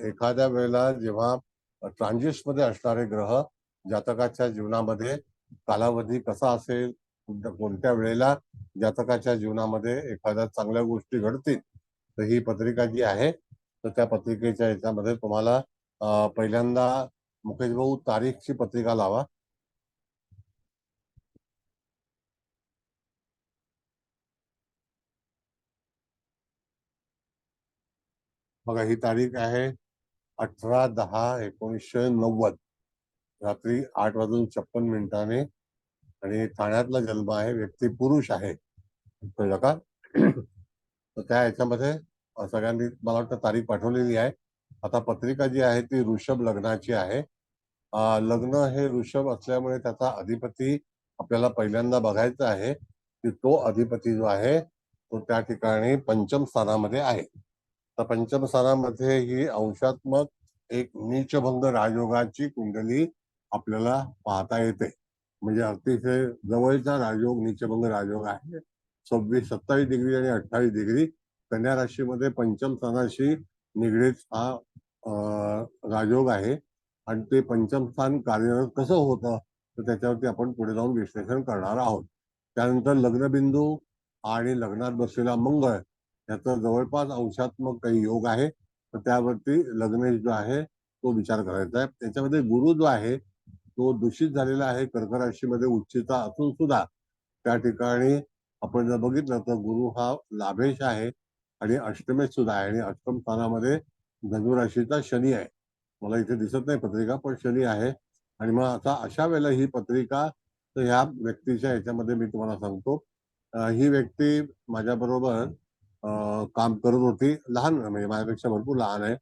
एखाद्या वेळेला जेव्हा ट्रान्झिट मध्ये असणारे ग्रह जातकाच्या जीवनामध्ये कालावधी कसा असेल, कोणत्या वेळेला जातकाच्या जीवनामध्ये एखाद्या चांगल्या गोष्टी घडतील, तर ही पत्रिका जी आहे तर त्या पत्रिकेच्या याच्यामध्ये तुम्हाला पहिल्यांदा मुकेश भाऊ तारीखची पत्रिका लावा. बघा ही तारीख आहे 18/10/1990, रात्री 8:56 आणि ठाण्यातला जन्म आहे, व्यक्ती पुरुष आहे. कळलं का? तर त्या याच्यामध्ये सगळ्यांनी मला वाटतं तारीख पाठवलेली आहे. आता पत्रिका जी आहे ती ऋषभ लग्नाची आहे. लग्न हे ऋषभ असल्यामुळे त्याचा अधिपती आपल्याला पहिल्यांदा बघायचा आहे की तो अधिपती जो आहे तो त्या ठिकाणी पंचम स्थानामध्ये आहे. तर पंचम स्थानामध्ये ही अंशात्मक एक नीचभंग राजयोगाची कुंडली आपल्याला पाहता येते. म्हणजे अतिशय जवळचा राजयोग नीचभंग राजयोग आहे. 27 डिग्री आणि 28 डिग्री कन्या राशीमध्ये पंचम स्थानाशी निगडीत हा राजयोग आहे. आणि ते पंचम स्थान कार्यरत कसं होतं तर त्याच्यावरती आपण पुढे जाऊन विश्लेषण करणार आहोत. त्यानंतर लग्नबिंदू आणि लग्नात बसलेला मंगळ याचा जवळपास अंशात्मक काही योग आहे, तर त्यावरती लग्नेश जो आहे तो विचार करायचा आहे. त्याच्यामध्ये गुरु जो आहे तो दूषित झालेला आहे कर्क राशीमध्ये उच्चता असून सुद्धा त्या ठिकाणी आपण जर बघितलं तर गुरु हा लाभेश आहे आणि अष्टमेश सुद्धा आहे आणि अष्टम स्थानामध्ये धनु राशीचा शनी आहे. मला इथे दिसत नाही पत्रिका, पण शनी आहे. आणि मग आता अशा वेळेला ही पत्रिका तर ह्या व्यक्तीच्या ह्याच्यामध्ये मी तुम्हाला सांगतो, ही व्यक्ती माझ्याबरोबर काम करत होती. लहान म्हणजे माझ्यापेक्षा भरपूर लहान आहे.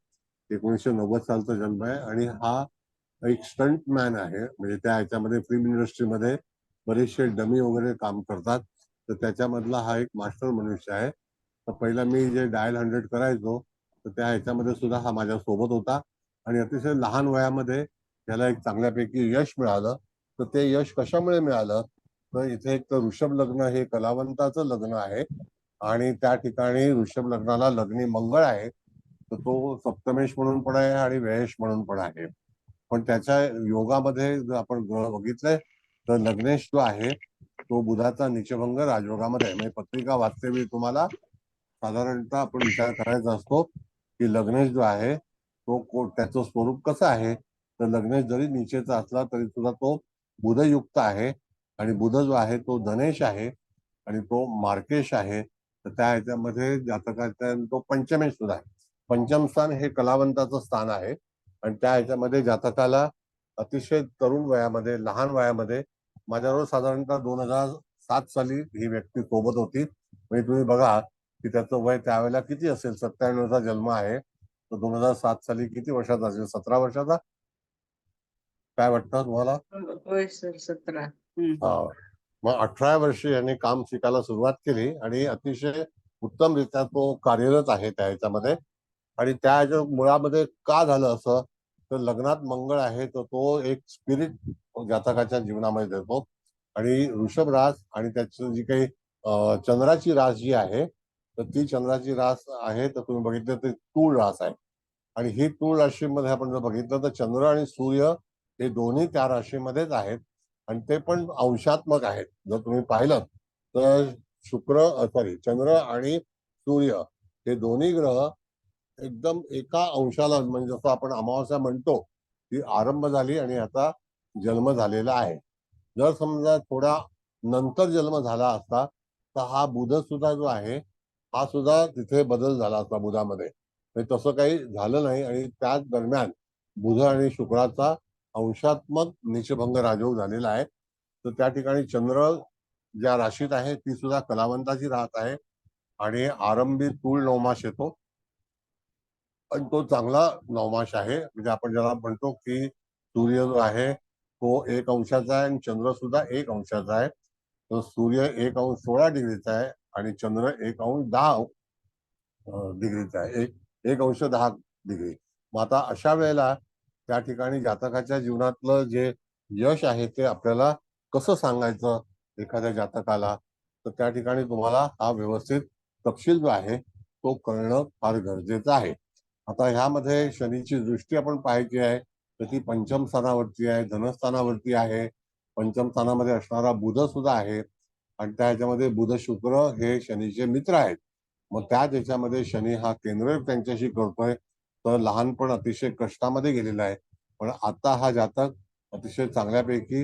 1990 सालचा जन्म आहे आणि हा एक स्टंट मॅन आहे. म्हणजे त्या ह्याच्यामध्ये फिल्म इंडस्ट्रीमध्ये बरेचसे डमी वगैरे काम करतात. तर त्याच्यामधला हा एक मास्टर मनुष्य आहे. तर पहिला मी जे डायल 100 करायचो तर त्या ह्याच्यामध्ये सुद्धा हा माझ्या सोबत होता आणि अतिशय लहान वयामध्ये त्याला एक चांगल्यापैकी यश मिळालं. तर ते यश कशामुळे मिळालं तर इथे एक तर ऋषभ लग्न हे कलावंताचं लग्न आहे आणि त्या ठिकाणी ऋषभ लग्नाला लग्नी मंगळ आहे. तर तो सप्तमेश म्हणून पण आहे आणि व्ययेश म्हणून पण आहे. पण त्याच्या योगामध्ये जर आपण बघितलंय तर लग्नेश जो आहे तो बुधाचा नीचभंग राजयोगामध्ये आहे. म्हणजे पत्रिका वाचतेवेळी तुम्हाला साधारणतः आपण विचार करायचा असतो की लग्नेश जो आहे तो त्याचं स्वरूप कसं आहे. तर लग्नेश जरी नीचेचा असला तरी सुद्धा तो बुधयुक्त आहे आणि बुध जो आहे तो धनेश आहे आणि तो मार्केश आहे. तर त्या ह्याच्यामध्ये जातकाचा तो पंचमेश सुद्धा आहे. पंचम स्थान हे कलावंताचं स्थान आहे आणि त्या ह्याच्यामध्ये जातकाला अतिशय तरुण वयामध्ये लहान वयामध्ये माझ्याबरोबर साधारणतः 2007 साली ही व्यक्ती सोबत होती. म्हणजे तुम्ही बघा की त्याचं वय त्यावेळेला किती असेल. 97चा जन्म आहे तर 2007 साली किती वर्षाचा असेल, 17 वर्षाचा. काय वाटतं तुम्हाला? होय सर 17. हा. मग 18 वर्षे याने काम शिकायला सुरुवात केली आणि अतिशय उत्तमरित्या तो कार्यरत आहे त्या ह्याच्यामध्ये. आणि त्या मुळामध्ये का झालं असं तर लग्नात मंगळ आहे तर तो एक स्पिरिट जातकाच्या जीवनामध्ये देतो. आणि वृषभ रास आणि त्याची जी काही चंद्राची रास जी आहे तर ती चंद्राची रास आहे तर तुम्ही बघितलं तर तूळ रास आहे. आणि ही तूळ राशीमध्ये आपण जर बघितलं तर चंद्र आणि सूर्य हे दोन्ही त्या राशीमध्येच आहेत आणि ते पण अंशात्मक आहेत. जर तुम्ही पाहिलं तर चंद्र आणि सूर्य हे दोन्ही ग्रह एकदम एका अंशाला म्हणजे जसं आपण अमावस्या म्हणतो ती आरंभ झाली आणि आता जन्म झालेला आहे. जर समजा थोडा नंतर जन्म झाला असता तर हा बुध सुद्धा जो आहे हा सुद्धा तिथे बदल झाला असता बुधामध्ये. तसं काही झालं नाही आणि त्याच दरम्यान बुध आणि शुक्राचा अंशात्मक नीचभंग राजयोग झालेला आहे. तर त्या ठिकाणी चंद्र ज्या राशीत आहे ती सुद्धा कलावंताची राहत आहे आणि आरंभी तूळ नवमास येतो. पण तो चांगला नवमास आहे. म्हणजे आपण ज्याला म्हणतो की सूर्य जो आहे तो 1 अंशाचा आहे आणि चंद्र सुद्धा 1 अंशाचा आहे. तर सूर्य 1 अंश 16 डिग्रीचा आहे आणि चंद्र 1 अंश 10 डिग्रीचा आहे. 1 अंश 10 डिग्री. मग आता अशा वेळेला त्या ठिकाणी जातकाच्या जीवनातलं जे यश आहे ते आपल्याला कसं सांगायचं एखाद्या जातकाला. तर त्या ठिकाणी तुम्हाला हा व्यवस्थित तपशील जो आहे तो कळणं फार गरजेचं आहे. आता ह्यामध्ये शनीची दृष्टी आपण पाहायची आहे तर ती पंचम स्थानावरती आहे, धनस्थानावरती आहे. पंचम स्थानामध्ये असणारा बुध सुद्धा आहे आणि त्या ह्याच्यामध्ये बुध शुक्र हे शनीचे मित्र आहेत. मग त्या त्याच्यामध्ये शनी हा केंद्र त्यांच्याशी करतोय, तर लहानपण अतिशय कष्टामध्ये गेलेला आहे. पण आता हा जातक अतिशय चांगल्यापैकी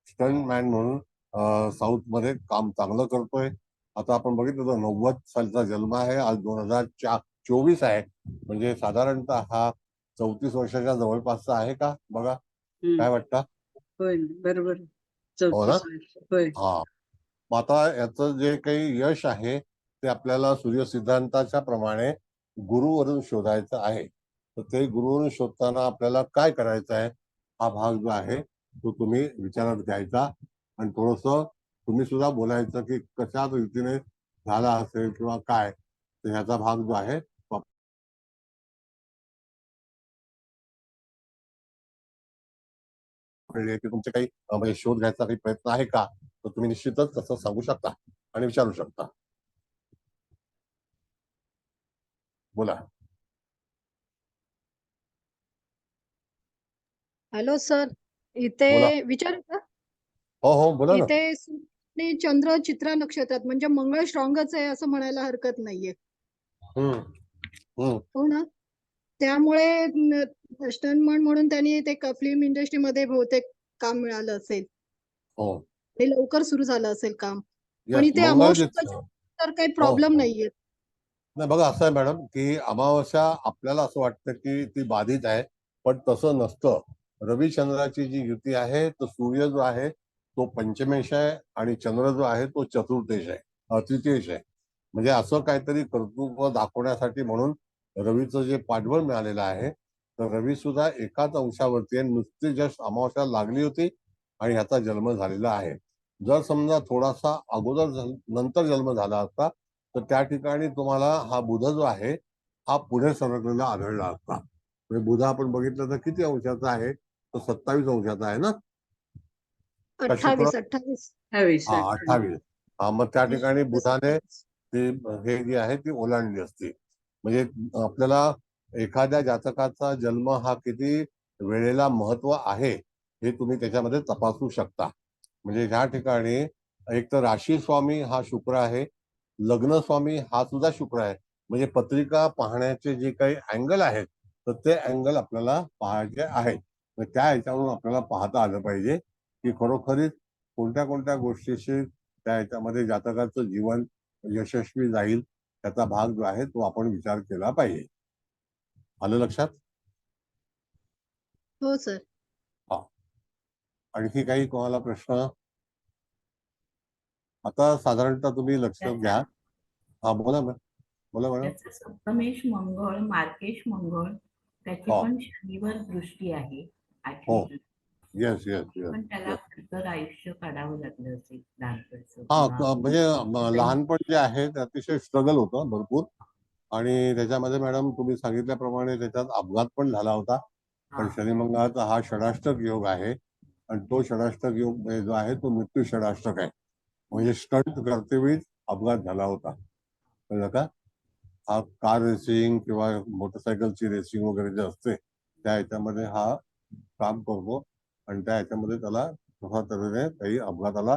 स्टंट मॅन म्हणून साऊथ मध्ये काम चांगलं करतोय. आता आपण बघितलं तर 90 सालचा जन्म आहे, आज 2024 आहे, म्हणजे साधारणतः हा 34 वर्षाच्या जवळपासचा आहे का बघा. काय वाटतं? होय बरोबर. हो ना. 34 वर्ष. होय. हा. मग आता याचं जे काही यश आहे ते आपल्याला सूर्य सिद्धांताच्या प्रमाणे गुरुवरून शोधायचं आहे. तर ते गुरुवरून शोधताना आपल्याला काय करायचं आहे, हा भाग जो आहे तो तुम्ही विचारात घ्यायचा आणि थोडस तुम्ही सुद्धा बोलायचं की कशा रीतीने झाला असेल किंवा काय. तर ह्याचा भाग जो आहे तो की तुमचे काही म्हणजे शोध घ्यायचा काही प्रयत्न आहे का, तर तुम्ही निश्चितच तसं सांगू शकता आणि विचारू शकता. बोला. हॅलो सर, इथे बोला. विचारू का? हो हो बोला ना. इथे सूर्य आणि चंद्र चित्रा नक्षत्रात म्हणजे मंगळ स्ट्रॉंगच आहे असं म्हणायला हरकत नाहीये. हम्म. हम्म. हो ना. त्यामुळे स्टंटमन म्हणून त्यांनी ते फिल्म इंडस्ट्रीमध्ये बहुतेक काम मिळालं असेल हो. ते लवकर सुरू झालं असेल काम. पण यस, इथे मंगळ अमावस्या तर काही हो प्रॉब्लेम हो. नाहीये. नाही बघा, असं आहे मॅडम की अमावस्या आपल्याला असं वाटतं की ती बाधित आहे, पण तसं नसतं. रविचंद्राची जी युती आहे तो सूर्य जो आहे तो पंचमेश आहे आणि चंद्र जो आहे तो चतुर्थेश आहे, तृतीयेश आहे. म्हणजे असं काहीतरी कर्तृत्व दाखवण्यासाठी म्हणून रवीचं जे पाठबळ मिळालेलं आहे, तर रवी सुद्धा एकाच अंशावरती आहे. नुसती जस्ट अमावस्या लागली होती आणि ह्याचा जन्म झालेला आहे. जर समजा थोडासा अगोदर नंतर जन्म झाला असता तर त्या ठिकाणी तुम्हाला हा बुध जो आहे हा पुढे सरकलेला आढळला असता. म्हणजे बुध आपण बघितलं तर किती अंशाचा आहे, तो 27 अंशाचा आहे ना. का शुक्र? 28. 28. हा, 28. हा, मग त्या ठिकाणी बुधाने 28. ती हे जी आहे ती ओलांडली असती. म्हणजे आपल्याला एखाद्या जातकाचा जन्म हा किती वेळेला महत्व आहे हे तुम्ही त्याच्यामध्ये तपासू शकता. म्हणजे ह्या ठिकाणी एक तर राशी स्वामी हा शुक्र आहे, लग्न स्वामी हा सुद्धा शुक्र आहे. म्हणजे पत्रिका पाहण्याचे जे काही अँगल आहेत तर ते अँगल आपल्याला पाहायचे आहेत. त्या ह्याच्यावरून आपल्याला पाहता आलं पाहिजे की खरोखरीच कोणत्या कोणत्या गोष्टीशी त्या ह्याच्यामध्ये जातकाचं जीवन यशस्वी जाईल, त्याचा भाग जो आहे तो आपण विचार केला पाहिजे. आलं लक्षात? हो सर. हा. आणखी काही कोणाला प्रश्न? आता साधारणतः तुम्ही लक्षात घ्या. हा बोला मॅम. बोला मॅडम. त्याचा सप्तमेश मंगळ, मार्केश मंगळ, त्याची हो पण शनीवर दृष्टी आहे, हो. 8वी दृष्टी. येस येस येस पण त्याला येस. खडतर आयुष्य काढावं लागलं असेल लहानपणचं हा, किंवा म्हणजे लहानपण जे आहे ते अतिशय स्ट्रगल होतं भरपूर. आणि त्याच्यामध्ये मॅडम तुम्ही सांगितल्याप्रमाणे त्याच्यात अपघात पण झाला होता. पण हा. शनी मंगळाचा हा षडाष्टक योग आहे आणि तो षडाष्टक योग जो आहे तो मृत्यू षडाष्टक आहे. म्हणजे स्टंट करतेवेळी अपघात झाला होता, कळलं का. हा कार रेसिंग किंवा मोटरसायकलची रेसिंग वगैरे जे असते त्या ह्याच्यामध्ये हा काम करतो आणि त्या ह्याच्यामध्ये त्याला तसा तऱ्हेने काही अपघाताला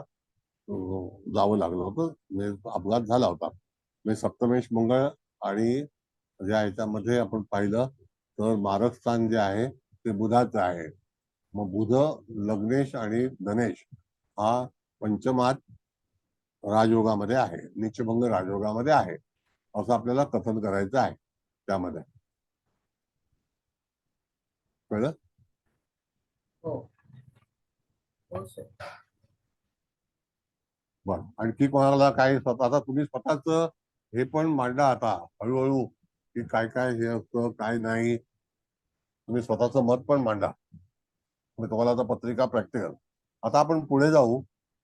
जावं लागलं होतं, म्हणजे अपघात झाला होता. म्हणजे सप्तमेश मंगळ आणि ज्या ह्याच्यामध्ये आपण पाहिलं तर मारक स्थान जे आहे ते बुधाचं आहे. मग बुध लग्नेश आणि धनेश हा पंचमात राजयोगामध्ये आहे, नीचभंग राजयोगामध्ये आहे, असं आपल्याला कथन करायचं आहे त्यामध्ये. कळलं? हो हो सर. बरं, आणखी कोणाला काही स्वतः आता तुम्ही स्वतःच हे पण मांडा आता हळूहळू की काय काय हे असतं काय नाही, तुम्ही स्वतःचं मत पण मांडा. मी तुम्हाला आता पत्रिका प्रॅक्टिकल. आता आपण पुढे जाऊ.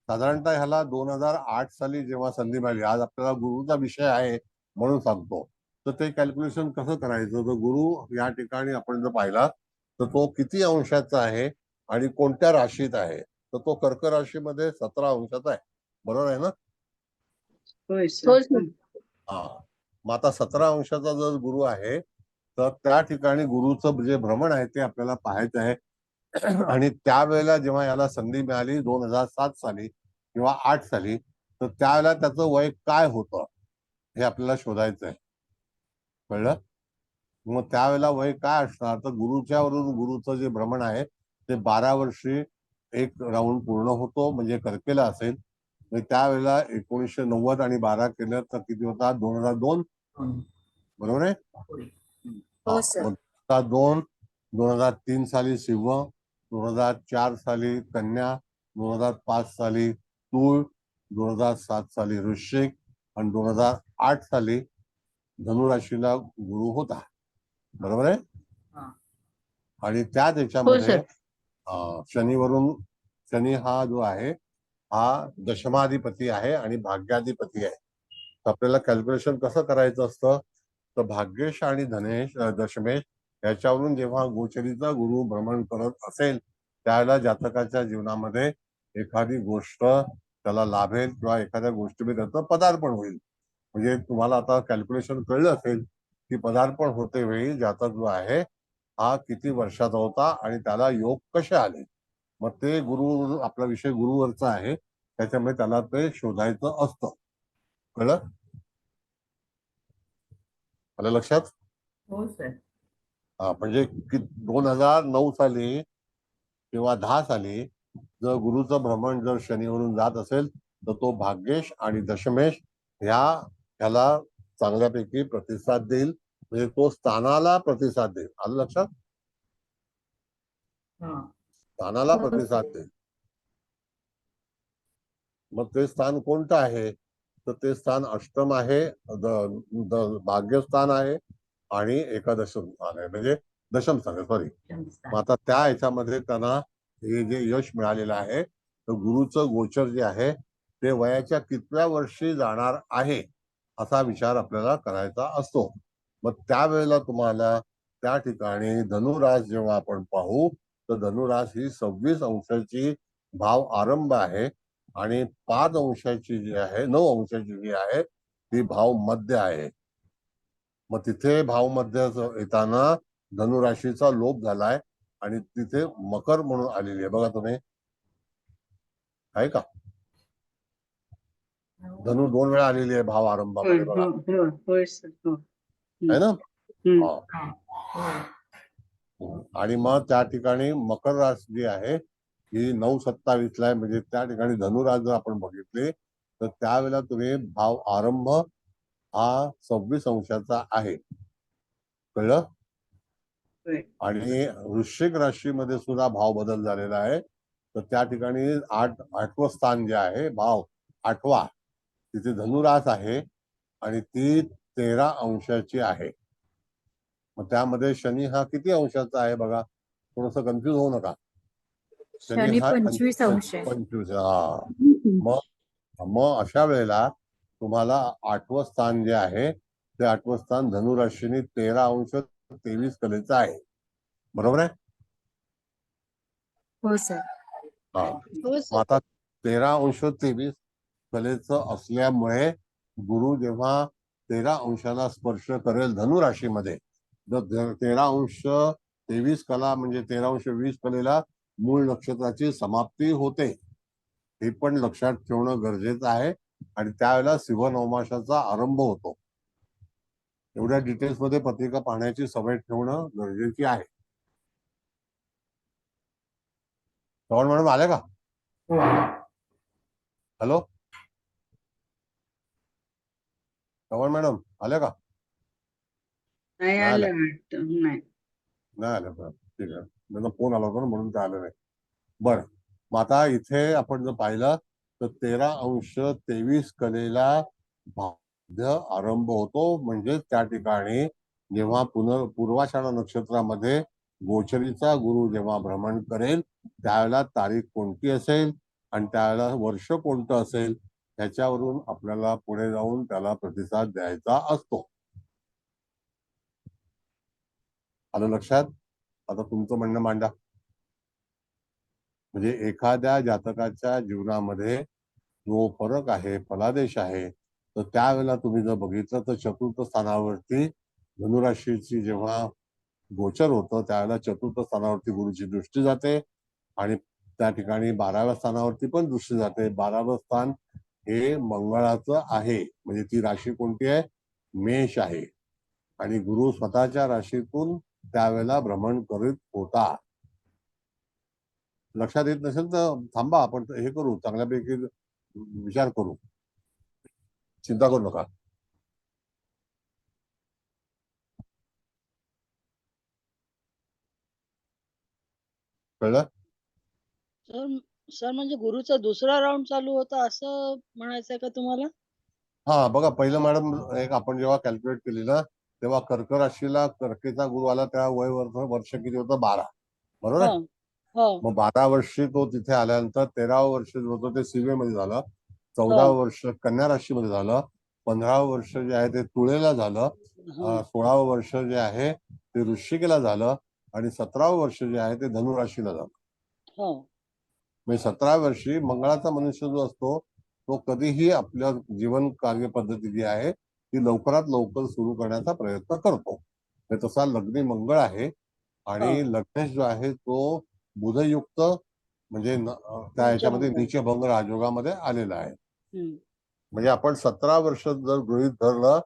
साधारणतः ह्याला 2008 साली जेव्हा संधी मिळाली, आज आपल्याला गुरुचा विषय आहे म्हणून सांगतो, तर ते कॅल्क्युलेशन कसं करायचं. तर गुरु या ठिकाणी आपण जर पाहिला तर तो किती अंशाचा आहे आणि कोणत्या राशीत आहे, तर तो कर्क राशीमध्ये 17 अंशाचा आहे. बरोबर आहे ना. होय हो सर. सर. हा. मग आता 17 अंशाचा जर गुरु आहे तर त्या ठिकाणी गुरुचं जे भ्रमण आहे ते आपल्याला पाहायचं आहे. आणि त्यावेळेला जेव्हा याला संधी मिळाली 2007 साली किंवा 8 साली, तर त्यावेळेला त्याचं वय काय होतं हे आपल्याला शोधायचं आहे. कळलं? मग त्यावेळेला वय काय असणार, तर गुरुच्यावरून गुरुचं जे भ्रमण आहे ते 12 वर्षी एक राऊंड पूर्ण होतो, म्हणजे करकेला असेल. म्हणजे त्यावेळेला 1990 आणि 12 केलं तर किती होतात? 2002. बरोबर आहे? होय. हो हा, सर. मग 2002, 2003 साली सिंह, 2004 साली कन्या, 2005 साली तूळ, 2007 साली वृश्चिक आणि 2008 साली धनुराशीला गुरु होता. बरोबर आहे? हा. आणि त्याच हो याच्यामध्ये सर. शनीवरून, शनी हा जो आहे हा दशमाधिपती आहे आणि भाग्याधिपती आहे. तर आपल्याला कॅल्क्युलेशन कसं करायचं असतं, तर भाग्येश आणि धनेश दशमेश याच्यावरून जेव्हा गोचरीचा गुरु भ्रमण करत असेल त्यावेळेला जातकाच्या जीवनामध्ये एखादी गोष्ट त्याला लाभेल किंवा एखाद्या गोष्टीमध्ये त्याचं पदार्पण होईल. म्हणजे तुम्हाला आता कॅल्क्युलेशन कळलं असेल की पदार्पण होते वेळी जातक जो आहे हा किती वर्षाचा होता आणि त्याला योग कसे आले. मग ते गुरु, आपला विषय गुरुवरचा आहे, त्याच्यामुळे त्याला ते शोधायचं असतं. कळलं? आलं लक्षात? हो सर. म्हणजे 2009 साली किंवा 10 साली जर गुरुचं भ्रमण जर शनीवरून जात असेल तर तो भाग्येश आणि दशमेश ह्याला चांगल्यापैकी प्रतिसाद देईल, म्हणजे तो स्थानाला प्रतिसाद देईल. आलं लक्षात? हा. स्थानाला हो प्रतिसाद सर. देईल. मग ते स्थान कोणतं आहे, तर ते स्थान अष्टम आहे, भाग्यस्थान आहे आणि एकादश स्थान आहे, म्हणजे दशम स्थान आहे, सॉरी. मग आता त्या ह्याच्यामध्ये त्यांना हे जे यश मिळालेलं आहे, तर गुरुचं गोचर जे आहे ते वयाच्या कितव्या वर्षी जाणार आहे असा विचार आपल्याला करायचा असतो. मग त्यावेळेला तुम्हाला त्या ठिकाणी धनुरास जेव्हा आपण पाहू तर धनुरास ही 26 अंशाची भाव आरंभ आहे आणि 5 अंशाची जी आहे, 9 अंशाची जी आहे ती भाव मध्य आहे. मग तिथे भाव मध्य येताना धनुराशीचा लोप झालाय आणि तिथे मकर म्हणून आलेली आहे. बघा तुम्ही, आहे का? धनु 2 वेळा आलेली आहे भाव आरंभामध्ये, बघा. होय सर. हो. आहे ना? हम्म. हा. होय. आणि मग त्या ठिकाणी मकर राशी जी आहे ही 9/27 ला आहे, म्हणजे त्या ठिकाणी धनुरास जर आपण बघितले तर त्यावेळेला तुम्ही भाव आरंभ हा 26 अंशाचा आहे. कळलं? होय. आणि वृश्चिक राशीमध्ये सुद्धा भाव बदल झालेला आहे. तर त्या ठिकाणी 8वं स्थान जे आहे, भाव 8वा, तिथे धनुरास आहे आणि ती 13 अंशाची आहे. मग त्यामध्ये शनी हा किती अंशाचा आहे बघा, थोडस कन्फ्युज होऊ नका. शनी शनी हा 25 अंश आहे. 25. हा. मग मग अशा वेळेला तुम्हाला 8वं स्थान जे आहे ते 8वं स्थान धनुराशीने 13 अंश 23 कलेचं आहे. बरोबर आहे? हो सर. हा. हो मग सर. आता 13 अंश 23 कलेचं असल्यामुळे गुरु जेव्हा 13 अंशाला स्पर्श करेल धनुराशीमध्ये, तर 13 अंश 23 कला म्हणजे 13 अंश 20 कलेला मूळ नक्षत्राची समाप्ती होते. हे पण लक्षात ठेवणं गरजेचं आहे. आणि त्यावेळेला सिंह नवमासाचा आरंभ होतो. एवढ्या डिटेल्स मध्ये पत्रिका पाहण्याची सवय ठेवणं गरजेची आहे. चव्हाण मॅडम आले का? हॅलो, चव्हाण मॅडम आले का? नाही नाही आल्या. आलं वाटतं. नाही. नाही आलं. बरं, ठीक आहे. माझा फोन आला होता ना म्हणून ते आलं नाही. बरं, मग आता इथे आपण जर पाहिलं तर 13 अंश 23 कलेला भाग्य आरंभ होतो. म्हणजे त्या ठिकाणी जेव्हा पूर्वाषाढा नक्षत्रामध्ये गोचरीचा गुरु जेव्हा भ्रमण करेल त्यावेळेला तारीख कोणती असेल आणि त्यावेळेला वर्ष कोणतं असेल त्याच्यावरून आपल्याला पुढे जाऊन त्याला प्रतिसाद द्यायचा असतो. आलं लक्षात? आता तुमचं म्हणणं मांडा. म्हणजे एखाद्या जातकाच्या जीवनामध्ये जो फरक आहे, फलादेश आहे, तर त्यावेळेला तुम्ही जर बघितलं तर चतुर्थ स्थानावरती धनुराशीची जेव्हा गोचर होतं त्यावेळेला चतुर्थ स्थानावरती गुरुची दृष्टी जाते आणि त्या ठिकाणी 12व्या स्थानावरती पण दृष्टी जाते. 12वं स्थान हे मंगळाचं आहे, म्हणजे ती राशी कोणती आहे? मेष आहे. आणि गुरु स्वतःच्या राशीतून त्यावेळेला भ्रमण करीत होता. लक्षात येत नसेल तर थांबा, आपण हे करू, चांगल्यापैकी विचार करू, चिंता करू नका. कळलं? सर म्हणजे गुरुचा दुसरा राऊंड चालू होता असं म्हणायचंय का तुम्हाला? हा बघा, पहिलं मॅडम एक आपण जेव्हा कॅल्क्युलेट केली ना, तेव्हा कर्क राशीला कर्केचा गुरु आला, त्या वर्ष किती होतं? 12. बरोबर आहे? मग 12 वर्षी तो तिथे आल्यानंतर 13वं वर्ष जो होतं ते सिंहेमध्ये झालं, 14वं वर्ष कन्या राशीमध्ये झालं, 15वं वर्ष जे आहे ते तुळेला झालं, 16वं वर्ष जे आहे ते वृश्चिकेला झालं आणि 17वं वर्ष जे आहे ते धनुराशीला झालं. म्हणजे 17 वर्षी मंगळाचा मनुष्य जो असतो तो कधीही आपल्या जीवन कार्य पद्धती जी आहे ती लवकरात लवकर सुरू करण्याचा प्रयत्न करतो. तसा लग्नी मंगळ आहे आणि लग्नेश जो आहे तो बुधयुक्त, म्हणजे त्या ह्याच्यामध्ये नीचभंग राजयोगामध्ये आलेला आहे. म्हणजे आपण 17 वर्ष जर गृहीत धरलं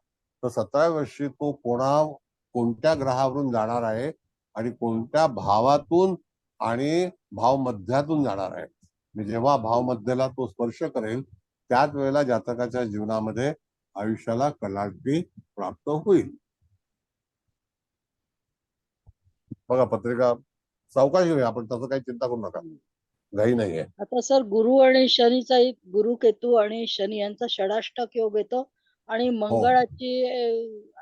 तर 17 वर्षी तो कोणत्या ग्रहावरून जाणार आहे आणि कोणत्या भावातून आणि भाव मध्यातून जाणार आहे. जेव्हा भाव मध्याला तो स्पर्श करेल त्याच वेळेला जातकाच्या जीवनामध्ये आयुष्याला कलाटणी प्राप्त होईल. बघा, पत्रिका सावकाश घेऊया आपण, तसं काही चिंता करू नका, घाई नाहीये. आता सर गुरु आणि शनीचा एक, गुरु केतू आणि शनी यांचा षडाष्टक योग येतो आणि मंगळाची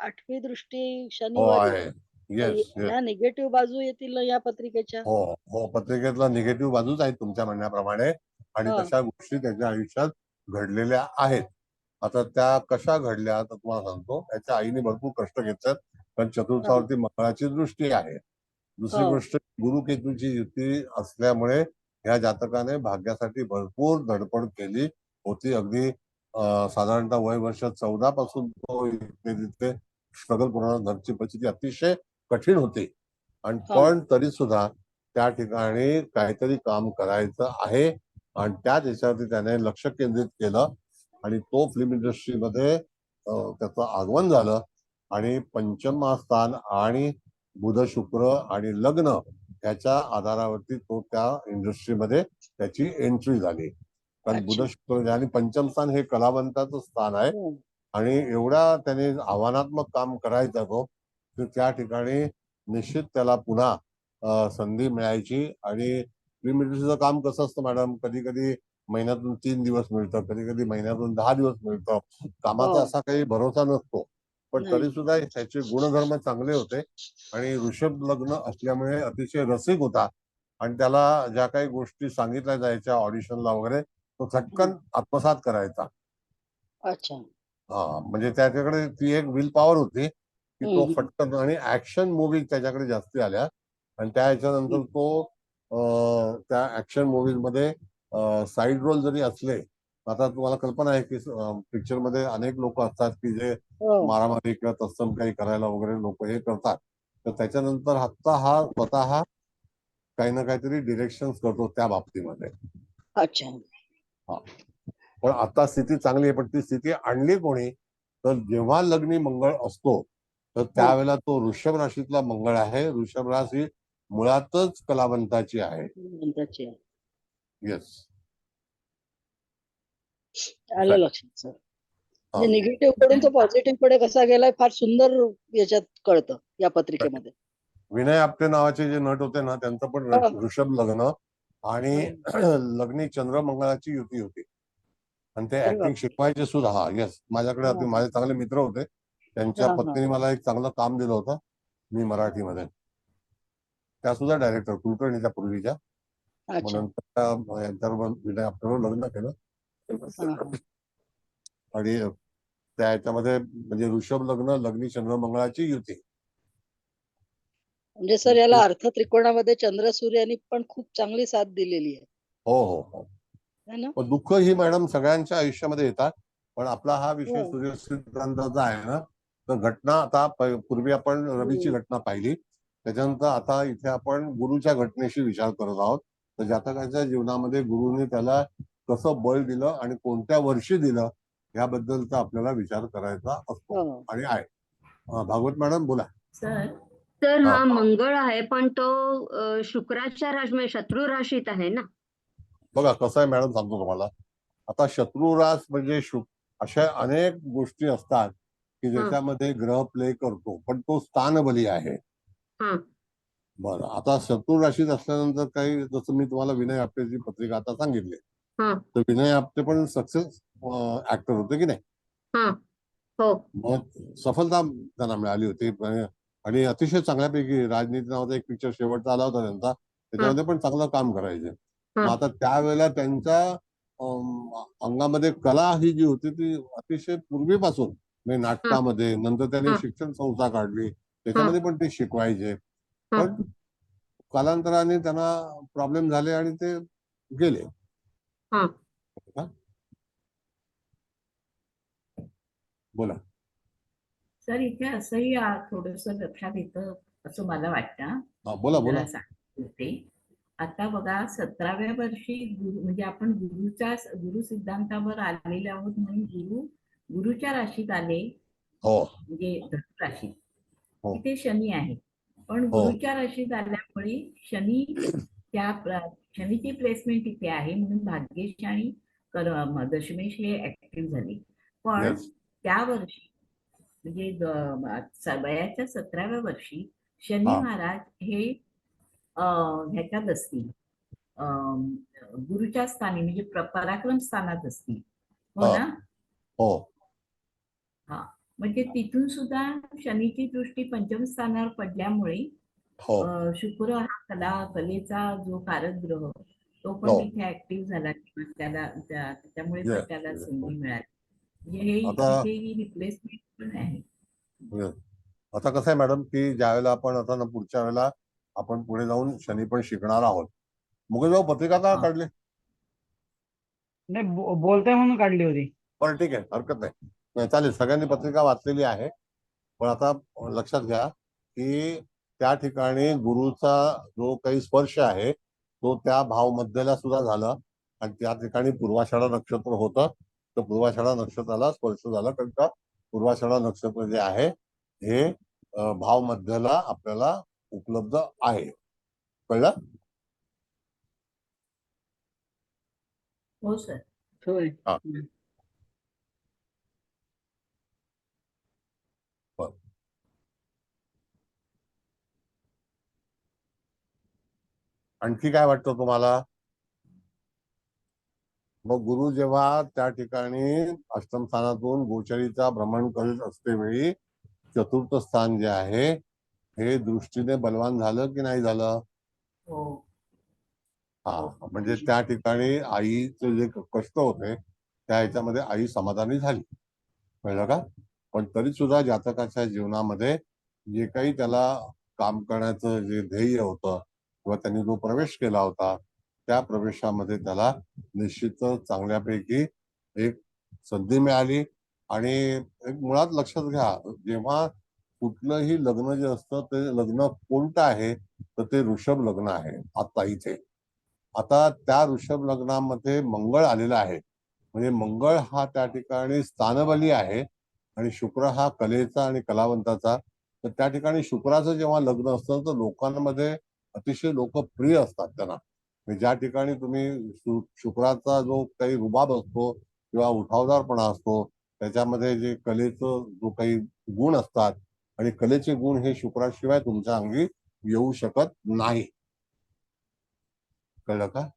8वी दृष्टी शनीवर आहे. या निगेटिव्ह बाजू येतील ना या पत्रिकेच्या? हो, पत्रिकेतला निगेटिव्ह बाजूच आहेत तुमच्या म्हणण्याप्रमाणे, आणि तशा गोष्टी त्याच्या आयुष्यात घडलेल्या आहेत. आता त्या कशा घडल्या तर तुम्हाला सांगतो. त्याच्या आईने भरपूर कष्ट घेतलेत, पण चतुर्थावरती मंगळाची दृष्टी आहे. दुसरी गोष्ट, गुरु केतूची युती असल्यामुळे ह्या जातकाने भाग्यासाठी भरपूर धडपड केली होती. अगदी साधारणतः वय वर्ष 14 पासून तो तिथे स्ट्रगल पूर्ण, घरची परिस्थिती अतिशय कठीण होती, आणि पण तरी सुद्धा त्या ठिकाणी काहीतरी काम करायचं आहे आणि त्याच याच्यावरती त्याने लक्ष केंद्रित केलं आणि तो फिल्म इंडस्ट्रीमध्ये त्याचं आगमन झालं. आणि पंचम स्थान आणि बुध शुक्र आणि लग्न याच्या आधारावरती तो त्या इंडस्ट्रीमध्ये त्याची एंट्री झाली. कारण बुध शुक्र आणि पंचम स्थान हे कलावंताचं स्थान आहे आणि एवढा त्याने आव्हानात्मक काम करायचा तो, तर त्या ठिकाणी निश्चित त्याला पुन्हा संधी मिळायची. आणि फिल्म इंडस्ट्रीचं काम कसं असतं मॅडम, कधी कधी महिन्यातून 3 दिवस मिळतं, कधी कधी महिन्यातून 10 दिवस मिळतं. कामाचा असा काही भरोसा नसतो, पण तरी सुद्धा त्याचे गुणधर्म चांगले होते आणि ऋषभ लग्न असल्यामुळे अतिशय रसिक होता आणि त्याला ज्या काही गोष्टी सांगितल्या जायच्या ऑडिशनला वगैरे तो झटकन आत्मसात करायचा. म्हणजे त्याच्याकडे ती एक विल पॉवर होती की तो फटकन, आणि ऍक्शन मूवी त्याच्याकडे जास्ती आल्या आणि त्या ह्याच्यानंतर तो त्या ऍक्शन मूवीज मध्ये साईड रोल जरी असले, आता तुम्हाला कल्पना आहे की पिक्चर मध्ये अनेक लोक असतात की जे मारामारी किंवा तत्सम काही करायला वगैरे लोक हे करतात, तर त्याच्यानंतर आता हा स्वतः काही ना काहीतरी डिरेक्शन करतो त्या बाबतीमध्ये. पण आता स्थिती चांगली आहे, पण ती स्थिती आणली कोणी, तर जेव्हा लग्नी मंगळ असतो तर त्यावेळेला तो वृषभ राशीतला मंगळ आहे. वृषभ राशी मुळातच कलावंताची आहे. येस, आलं लक्षात सर. निगेटिव्ह कडून तो पॉझिटिव्ह कडे कसा गेलाय फार सुंदर याच्यात कळतं या पत्रिकेमध्ये. विनय आपटे नावाचे जे नट होते ना, त्यांचं पण वृषभ लग्न आणि लग्नी चंद्र मंगळाची युती होती आणि ते ऍक्टिंग शिकवायचे सुद्धा. येस, माझ्याकडे माझे चांगले मित्र होते, त्यांच्या पत्नीने मला एक चांगलं काम दिलं होतं मी मराठीमध्ये. त्या सुद्धा डायरेक्टर कुलकर्णीच्या पूर्वीच्या. नंतर यांच्याबरोबर विनय आपल्याबरोबर लग्न केलं आणि त्या ह्याच्यामध्ये म्हणजे ऋषभ लग्न, लग्नी चंद्र मंगळाची युती. म्हणजे सर याला अर्थ त्रिकोणामध्ये चंद्र सूर्य यांनी पण खूप चांगली साथ दिलेली आहे. हो. दुःख ही मॅडम सगळ्यांच्या आयुष्यामध्ये येतात, पण आपला हा विषय सूर्य सिद्धांताचा आहे ना, तर घटना आता पूर्वी आपण रवीची घटना पाहिली, त्याच्यानंतर आता इथे आपण गुरुच्या घटनेशी विचार करत आहोत. तर जातकाच्या जीवनामध्ये गुरुने त्याला कसं बळ दिलं आणि कोणत्या वर्षी दिलं याबद्दलचा आपल्याला विचार करायचा असतो हो. आणि आहे. भागवत मॅडम बोला. सर तर हा. हा मंगळ आहे, पण तो शुक्राच्या म्हणजे शत्रू राशीत आहे ना. बघा कसं आहे मॅडम, सांगतो तुम्हाला. आता शत्रुरास म्हणजे अशा अनेक गोष्टी असतात की ज्याच्यामध्ये ग्रह प्ले करतो, पण तो स्थानबली आहे. हा बरं, आता शत्रू राशीत असल्यानंतर काही, जसं मी तुम्हाला विनय आपटेची पत्रिका आता सांगितली, हा तर विनय आपटे पण सक्सेस ऍक्टर होते की नाही. हा हो मग सफलता त्यांना मिळाली होती आणि अतिशय चांगल्यापैकी राजनीती नावाचा एक पिक्चर शेवटचा आला होता त्यांचा, त्याच्यामध्ये पण चांगलं काम करायचे. मग आता त्यावेळेला त्यांच्या अंगामध्ये कला ही जी होती ती अतिशय पूर्वीपासून, म्हणजे नाटकामध्ये, नंतर त्यांनी शिक्षण संस्था काढली, त्याच्यामध्ये पण ते शिकवायचे. पण कालांतराने त्यांना प्रॉब्लेम झाले आणि ते गेले. बोला. सर इथे असंही थोडस लक्षात येतं असं मला वाटतं. बोला बोला. जरा सांगते. आता बघा 17व्या वर्षी गुरु म्हणजे आपण गुरु सिद्धांतावर आलेले आहोत, म्हणून गुरुच्या राशीत आले, हो म्हणजे धनु राशीत. हो. तिथे शनी आहे, पण हो. गुरुच्या राशीत आल्यामुळे शनीची प्लेसमेंट इथे आहे, म्हणून भाग्येश आणि दशमेश हे ऍक्टिव्ह झाले. पण Yes. त्या वर्षी म्हणजे वयाच्या 17व्या वर्षी शनी महाराज हे ह्याच्यात असतील, गुरुच्या स्थानी म्हणजे पराक्रम स्थानात असतील. हो ना. हो. हा, म्हणजे तिथून सुद्धा शनीची दृष्टी पंचम स्थानावर पडल्यामुळे शुक्र हा कलेचा जो कारक ग्रह, तो पण तिथे ऍक्टिव्ह झाला किंवा त्याच्यामुळे पण त्याला संधी मिळाली. म्हणजे हे ही रिप्लेसमेंट पण आहे. आता कसं आहे मॅडम की ज्यावेळेला आपण आता पुढच्या वेळेला आपण पुढे जाऊन शनी पण शिकणार आहोत. मुकेश पत्रिका का काढली? नाही बोलताय म्हणून काढली होती. पण ठीक आहे, हरकत नाही, चालेल. सगळ्यांनी पत्रिका वाचलेली आहे. पण आता लक्षात घ्या की त्या ठिकाणी गुरुचा जो काही स्पर्श आहे तो त्या भाव मध्यला सुद्धा झाला आणि त्या ठिकाणी पूर्वाषाढा नक्षत्र होतं. तर पूर्वाषाढा नक्षत्राला स्पर्श झाला, कारण का पूर्वाषाढा नक्षत्र जे आहे हे भाव मध्यला आपल्याला उपलब्ध आहे. कळलं? हो सर. होय. आणखी काय वाटतं तुम्हाला? मग गुरु जेव्हा त्या ठिकाणी अष्टम स्थानातून गोचरीचा भ्रमण करीत असते वेळी चतुर्थ स्थान जे आहे हे दृष्टीने बलवान झालं की नाही झालं? हा, म्हणजे त्या ठिकाणी आईचे जे कष्ट होते त्या ह्याच्यामध्ये आई समाधानी झाली. कळलं का? पण तरी सुद्धा जातकाच्या जीवनामध्ये जे काही त्याला काम करण्याचं जे ध्येय होतं किंवा त्यांनी जो प्रवेश केला होता त्या प्रवेशामध्ये त्याला निश्चितच चांगल्यापैकी एक संधी मिळाली. आणि एक मुळात लक्षात घ्या, जेव्हा कुठलंही लग्न जे असतं ते लग्न कोणतं आहे तर ते ऋषभ लग्न आहे. आता इथे आता त्या ऋषभ लग्नामध्ये मंगळ आलेला आहे, म्हणजे मंगळ हा त्या ठिकाणी स्थानबली आहे आणि शुक्र हा कलेचा आणि कलावंताचा. तर त्या ठिकाणी शुक्राचं जेव्हा लग्न असतं तर लोकांमध्ये अतिशय लोकप्रिय असतात त्यांना. ज्या ठिकाणी तुम्ही शुक्राचा जो काही रुबाब असतो किंवा उठावदारपणा असतो त्याच्यामध्ये जे कलेचं जो काही गुण असतात आणि कलेचे गुण हे शुक्राशिवाय तुमच्या अंगी येऊ शकत नाही. कळलं का?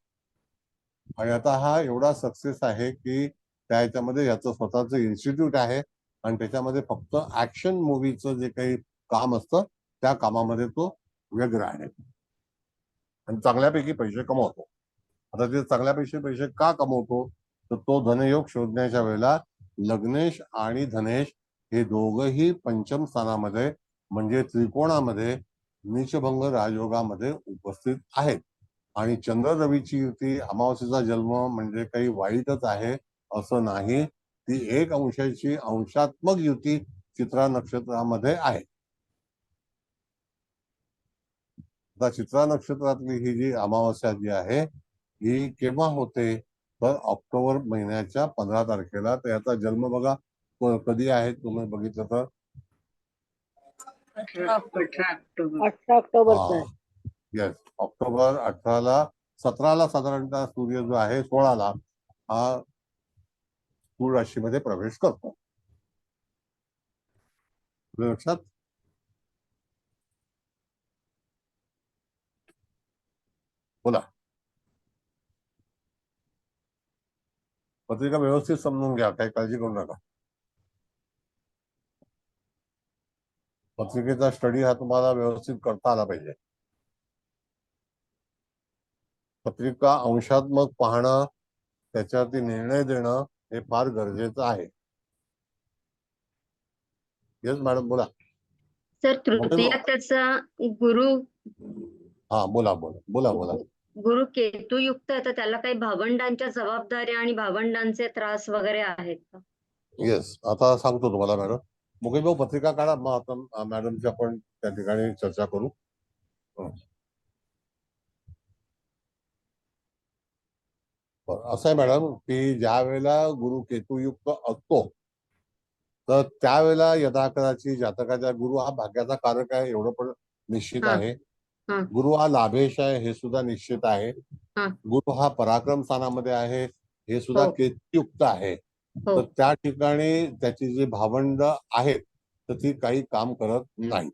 आणि आता हा एवढा सक्सेस आहे की त्या ह्याच्यामध्ये याचं स्वतःचं इन्स्टिट्यूट आहे आणि त्याच्यामध्ये फक्त ऍक्शन मूवीचं जे काही काम असतं त्या कामामध्ये तो व्यग्र आहे आणि चांगल्यापैकी पैसे कमवतो. आता ते चांगल्यापैकी पैसे का कमवतो तर तो धनयोग शोधण्याच्या वेळेला लग्नेश आणि धनेश हे दोघंही पंचम स्थानामध्ये म्हणजे त्रिकोणामध्ये नीचभंग राजयोगामध्ये उपस्थित आहेत. आणि चंद्र रवीची युती, अमावस्येचा जन्म म्हणजे काही वाईटच आहे असं नाही. ती एक अंशाची अंशात्मक युती चित्रा नक्षत्रामध्ये आहे. आता चित्रा नक्षत्रातली ही जी अमावस्या जी आहे ही केव्हा होते, तर ऑक्टोबर महिन्याच्या 15 तारखेला. तर याचा जन्म बघा कधी आहे तुम्ही बघितलं तर 18 ऑक्टोबर. 18 ऑक्टोबरचा आहे. येस, ऑक्टोबर 18ला 17ला साधारणतः सूर्य जो आहे 16ला हा तुळ राशीमध्ये प्रवेश करतो. आपल्या लक्षात. बोला. पत्रिका व्यवस्थित समजून घ्या, काही काळजी करू नका. पत्रिकेचा स्टडी हा तुम्हाला व्यवस्थित करता आला पाहिजे. पत्रिका अंशात्मक पाहणं, त्याच्यावरती निर्णय देणं हे फार गरजेचं आहे. येस मॅडम, बोला. सर तृतीयात त्याचा गुरु हा बोला बोला बोला बोला. गुरु केतुयुक्त आहे, तर त्याला काही भावंडांच्या जबाबदाऱ्या आणि भावंडांचे त्रास वगैरे आहेत का? येस, आता सांगतो तुम्हाला मॅडम. मुकेश भाऊ पत्रिका काढा, मग आता मॅडमची आपण त्या ठिकाणी चर्चा करू. असं आहे मॅडम की ज्या वेळेला गुरु केतुयुक्त असतो तर त्यावेळेला यथाकदाची जातकाच्या गुरु हा भाग्याचा कारक आहे एवढं पण निश्चित हा. आहे. हा. गुरु हा लाभेश आहे हे सुद्धा निश्चित आहे. हा. गुरु हा पराक्रम स्थानामध्ये आहे हे सुद्धा हो. केतुयुक्त आहे. हो. तर त्या ठिकाणी त्याची जी भावंड आहेत तर ती काही काम करत नाही.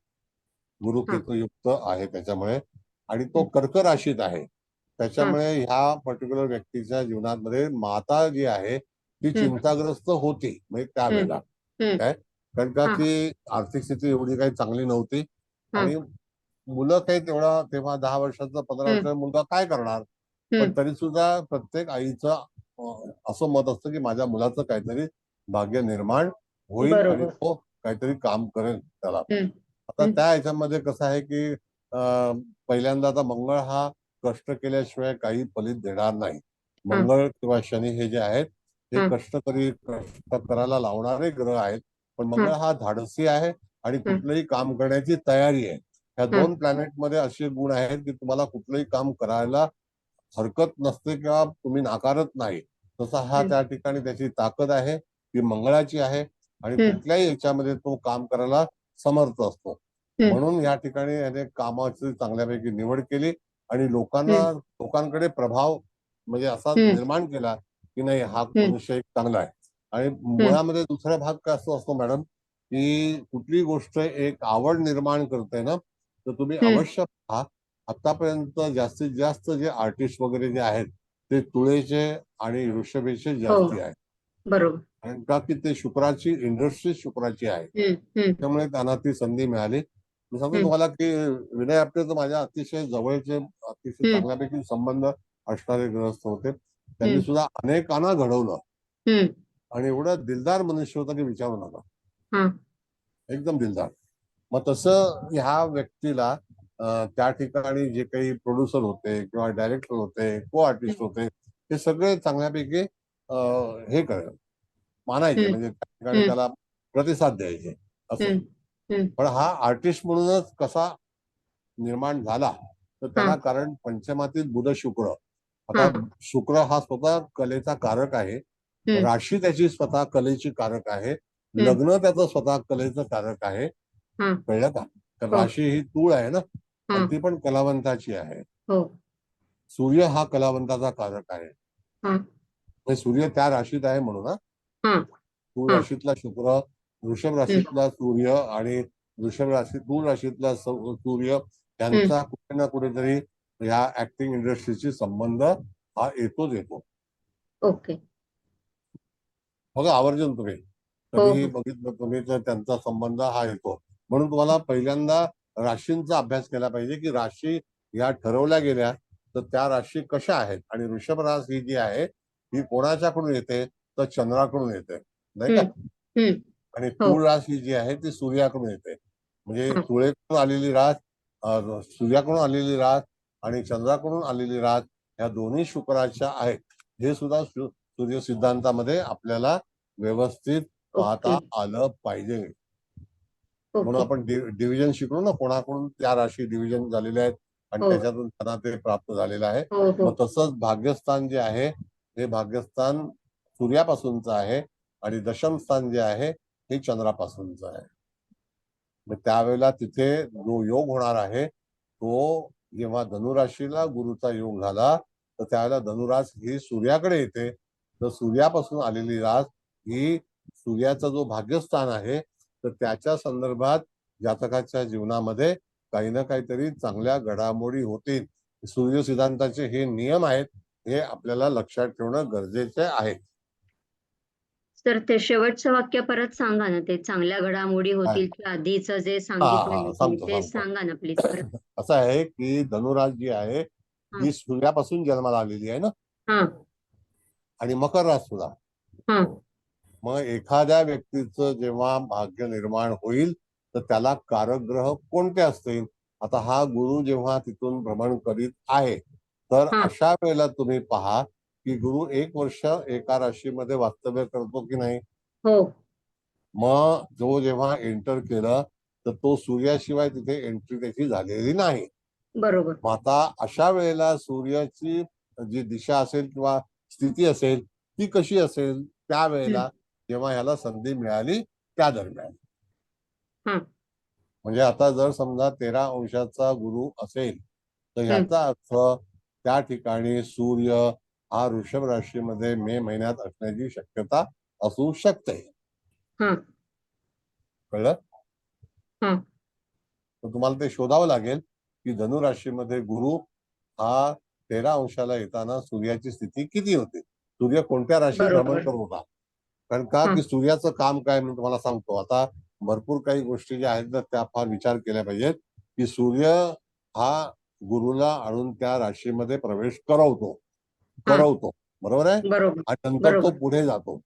गुरु हा. केतुयुक्त आहे त्याच्यामुळे, आणि तो कर्क राशीत आहे. त्याच्यामुळे ह्या पर्टिक्युलर व्यक्तीच्या जीवनामध्ये माता जी आहे ती चिंताग्रस्त होती म्हणजे त्यावेळेला. काय कारण का की आर्थिक स्थिती एवढी काही चांगली नव्हती आणि मुलं काही तेव्हा 10 वर्षाचा 15 वर्षाचा मुलगा काय करणार. पण तरी सुद्धा प्रत्येक आईचं असं मत असतं की माझ्या मुलाचं काहीतरी भाग्य निर्माण होईल आणि तो काहीतरी काम करेल त्याला. आता त्या ह्याच्यामध्ये कसं आहे की पहिल्यांदा आता मंगळ हा कष्ट केल्याशिवाय काही फलित देणार नाही. मंगळ किंवा शनी हे जे आहेत ते कष्ट करायला लावणारे ग्रह आहेत. पण मंगळ हा धाडसी आहे आणि कुठलंही काम करण्याची तयारी आहे. ह्या 2 प्लॅनेट मध्ये असे गुण आहेत की तुम्हाला कुठलंही काम करायला हरकत नसते किंवा तुम्ही नाकारत नाही. तसा हा त्या ठिकाणी त्याची ताकद आहे ती मंगळाची आहे आणि कुठल्याही याच्यामध्ये तो काम करायला समर्थ असतो. म्हणून या ठिकाणी याने कामाची चांगल्यापैकी निवड केली आणि लोकांकडे प्रभाव म्हणजे असा निर्माण केला की नाही हा मनुष्य एक चांगला आहे. आणि मुळामध्ये दुसरा भाग काय असतो मॅडम की कुठली गोष्ट एक आवड निर्माण करते ना तर तुम्ही अवश्य पहा. आतापर्यंत जास्तीत जास्त जे आर्टिस्ट वगैरे जे आहेत ते तुळेचे आणि वृषभेचे जास्ती आहेत. बरोबर. कारण का की ते शुक्राची इंडस्ट्री शुक्राची आहे. त्यामुळे त्यांना ती संधी मिळाली. मी सांगतो तुम्हाला की विनय आपटे तर माझ्या अतिशय जवळचे अतिशय चांगल्यापैकी संबंध असणारे ग्रहस्थ होते. त्यांनी सुद्धा अनेकांना घडवलं आणि एवढं दिलदार मनुष्य होता की विचारू नका. एकदम दिलदार. मग तसं ह्या व्यक्तीला त्या ठिकाणी जे काही प्रोड्युसर होते किंवा डायरेक्टर होते को आर्टिस्ट होते ते सगळे चांगल्यापैकी हे मानायचे म्हणजे त्या ठिकाणी त्याला प्रतिसाद द्यायचे असं. पण हा आर्टिस्ट म्हणूनच कसा निर्माण झाला तर त्याला कारण पंचमातीत बुध शुक्र. आता शुक्र हा स्वतः कलेचा कारक आहे. राशी त्याची स्वतः कलेची कारक आहे. लग्न त्याचं स्वतः कलेचं कारक आहे. कळलं का. तर राशी ही तूळ आहे ना आणि ती पण कलावंताची आहे. सूर्य हा कलावंताचा कारक आहे. सूर्य त्या राशीत आहे म्हणून तूळ राशीतला शुक्र, वृषभ राशीतला सूर्य आणि तूळ राशीतला सूर्य यांचा कुठे ना कुठेतरी ह्या ऍक्टिंग इंडस्ट्रीशी संबंध हा येतो. ओके. बघा आवर्जून तुम्ही कधीही बघितलं तुम्ही तर त्यांचा संबंध हा येतो. म्हणून तुम्हाला पहिल्यांदा राशींचा अभ्यास केला पाहिजे की राशी या ठरवल्या गेल्या तर त्या राशी कशा आहेत. आणि वृषभ राशी जी आहे ही कोणाच्याकडून येते तर चंद्राकडून येते नाही का. आणि तूळ राशी जी आहे ती सूर्याकडून येते. म्हणजे तुळेकडून आलेली रास, सूर्याकडून आलेली रास आणि चंद्राकडून आलेली रास ह्या दोन्ही शुक्राच्या आहेत. हे सुद्धा सूर्य सिद्धांतामध्ये आपल्याला व्यवस्थित पाहता आलं पाहिजे. म्हणून ओके. आपण डिव्हिजन शिकलो ना, कोणाकडून त्या राशी डिव्हिजन झालेले आहेत आणि हो. त्याच्यातून त्यांना ते प्राप्त झालेलं आहे. हो हो मग तसंच भाग्यस्थान जे आहे हे भाग्यस्थान सूर्यापासूनचं आहे आणि दशम स्थान जे आहे हे चंद्रापासूनचं आहे. मग त्यावेळेला तिथे जो योग होणार आहे तो जेव्हा धनुराशीला गुरुचा योग झाला तर त्यावेळेला धनुरास ही सूर्याकडे येते. तर सूर्यापासून आलेली रास ही सूर्याचा जो भाग्यस्थान आहे तर त्याच्या संदर्भात जातकाच्या जीवनामध्ये काही ना काहीतरी चांगल्या घडामोडी होतील. सूर्य सिद्धांताचे हे नियम आहेत, हे आपल्याला लक्षात ठेवणं गरजेचे आहे. सर, ते शेवटचं वाक्य परत सांगा ना, ते चांगल्या घडामोडी होतील की आधीचं जे सांगितलंय तुम्ही सांगतो ते सांगतो सांगा ना प्लीज परत. असं आहे की धनुराज जी आहे हा. ही सूर्यापासून जन्माला आलेली आहे ना, हा आणि मकर रास सुद्धा. हा मग एखाद्या व्यक्तीचं जेव्हा भाग्य निर्माण होईल तर त्याला कारक ग्रह कोणते असतील. आता हा गुरु जेव्हा तिथून भ्रमण करीत आहे तर हा. अशा वेळेला तुम्ही पहा की गुरु 1 वर्ष एका राशीमध्ये वास्तव्य करतो की नाही. हो मग जो जेव्हा एंटर केलं तर तो सूर्याशिवाय तिथे एंट्री त्याची झालेली नाही. बरोबर. मग आता अशा वेळेला सूर्याची जी दिशा असेल किंवा स्थिती असेल ती कशी असेल त्यावेळेला जेव्हा ह्याला संधी मिळाली त्या दरम्यान. हा. म्हणजे आता जर समजा 13 अंशाचा गुरु असेल तर ह्याचा अर्थ त्या ठिकाणी सूर्य हा वृषभ राशीमध्ये मे महिन्यात असण्याची शक्यता असू शकते. हा. कळलं. हा. तर तुम्हाला ते शोधावं लागेल की धनु राशीमध्ये गुरु हा 13 अंशाला येताना सूर्याची स्थिती किती होते, सूर्य कोणत्या राशीत बरोबर. भ्रमण करत होता. कारण का की सूर्याचं काम काय मी तुम्हाला सांगतो. आता भरपूर काही गोष्टी ज्या आहेत ना त्या फार विचार केल्या पाहिजेत की सूर्य हा गुरुला आणून त्या राशीमध्ये प्रवेश करवतो. बरोबर आहे. बरोबर. आणि नंतर तो बरोबर. पुढे जातो.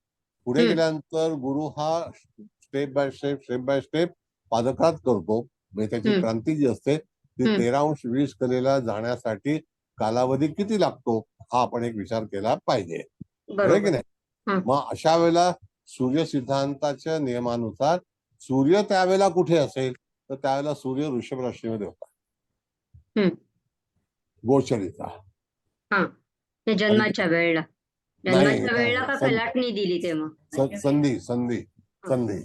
पुढे गेल्यानंतर गुरु हा स्टेप बाय स्टेप पादकात करतो. म्हणजे त्याची क्रांती जी असते ती 13 अंश 20 कलेला जाण्यासाठी कालावधी किती लागतो हा आपण एक विचार केला पाहिजे. बरोबर की नाही. मग अशा वेळेला सूर्य सिद्धांताच्या नियमानुसार सूर्य त्यावेळेला कुठे असेल तर त्यावेळेला सूर्य वृषभ राशीमध्ये होता गोचरीचा. हा. ते जन्माच्या वेळेला नाही, वेळेला का कलाटणी दिली तेव्हा. संधी संधी संधी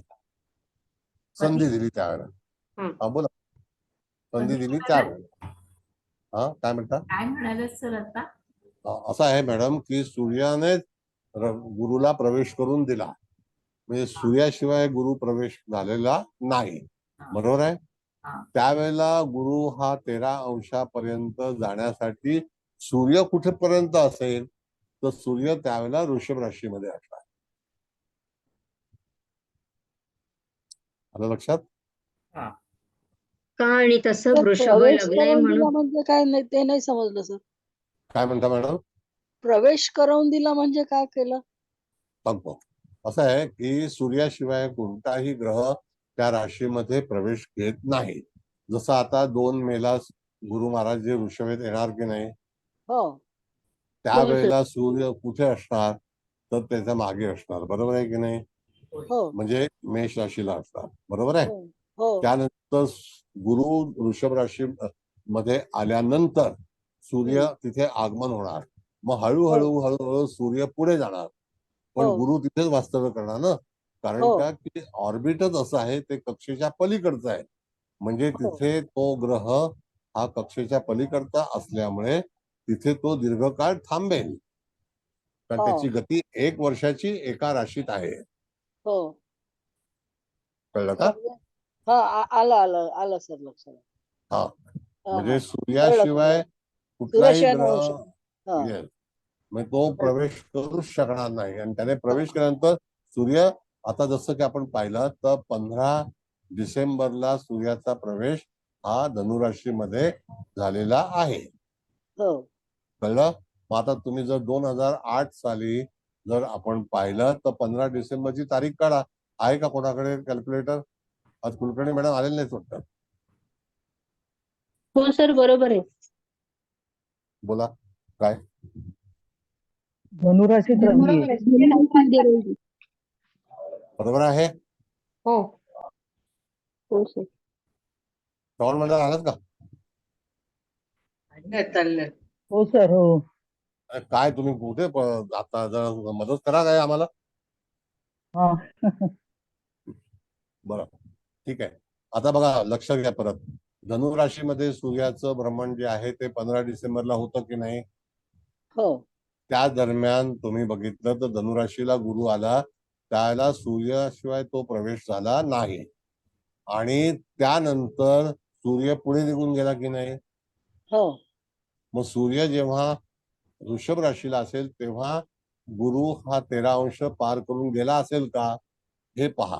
संधी दिली त्यावेळेला. हा बोला. संधी दिली त्यावेळेला. हा काय म्हणता. काय म्हणाले सर आता. असं आहे मॅडम की सूर्याने गुरुला प्रवेश करून दिला. म्हणजे सूर्याशिवाय गुरु प्रवेश झालेला नाही. बरोबर आहे. त्यावेळेला गुरु हा 13 अंशापर्यंत जाण्यासाठी सूर्य कुठेपर्यंत असेल तर सूर्य त्यावेळेला वृषभ राशीमध्ये असणार. आलं लक्षात. का आणि तसं तर वृषभ प्रवेश लग्न आहे करून दिला म्हणून. म्हणजे काय नाही ते नाही समजलं सर. काय म्हणता मॅडम. प्रवेश करून दिला म्हणजे काय केलं. सांगतो. असं आहे की सूर्याशिवाय कोणताही ग्रह त्या राशीमध्ये प्रवेश घेत नाही. जसं आता 2 मेला गुरु महाराज जे वृषभेत येणार की नाही हो त्यावेळेला सूर्य कुठे असणार तर त्याच्या मागे असणार. बरोबर आहे की नाही. हो म्हणजे मेष राशीला असणार. बरोबर आहे. हो त्यानंतर गुरु वृषभ राशी मध्ये आल्यानंतर सूर्य तिथे आगमन होणार. मग हळूहळू हळूहळू सूर्य पुढे जाणार पण गुरु तिथेच वास्तव्य करणार ना. कारण का की ऑर्बिटच असं आहे ते कक्षेच्या पलीकडचं आहे. म्हणजे तिथे तो ग्रह हा कक्षेच्या पलीकडचा असल्यामुळे तिथे तो दीर्घकाळ थांबेल. कारण त्याची गती 1 वर्षाची एका राशीत आहे. हो कळलं का. हा आलं आलं आलं सर लक्षात. हा म्हणजे हा. सूर्याशिवाय कुठलाही ग्रह येस म्हणजे तो प्रवेश करूच शकणार नाही. आणि त्याने प्रवेश केल्यानंतर सूर्य आता जसं की आपण पाहिलं तर 15 डिसेंबरला सूर्याचा प्रवेश हा धनुराशीमध्ये झालेला आहे. कळलं. मग आता तुम्ही जर 2008 साली जर आपण पाहिलं तर 15 डिसेंबरची तारीख काढा. आहे का कोणाकडे कॅल्क्युलेटर. आज कुलकर्णी मॅडम आलेले नाहीत वाटतं. हो सर बरोबर आहे. बोला काय. धनुराशीत रवी आहे. बरोबर आहे. हो हो सर. श्रावण मंडळ आलात का? हो सर हो. काय तुम्ही कुठे आता जरा मदत करा काय आम्हाला. हा. बरं ठीक आहे. आता बघा लक्ष घ्या परत. धनुराशीमध्ये सूर्याचं भ्रमण जे आहे ते 15 डिसेंबरला होतं की नाही? हो. त्या दरम्यान तुम्ही बघितलं तर धनुराशीला गुरु आला, त्याला सूर्याशिवाय तो प्रवेश झाला नाही. आणि त्यानंतर सूर्य पुढे निघून गेला की नाही? हो. मग सूर्य जेव्हा वृषभ राशीला असेल तेव्हा गुरु हा 13 अंश पार करून गेला असेल का हे पहा.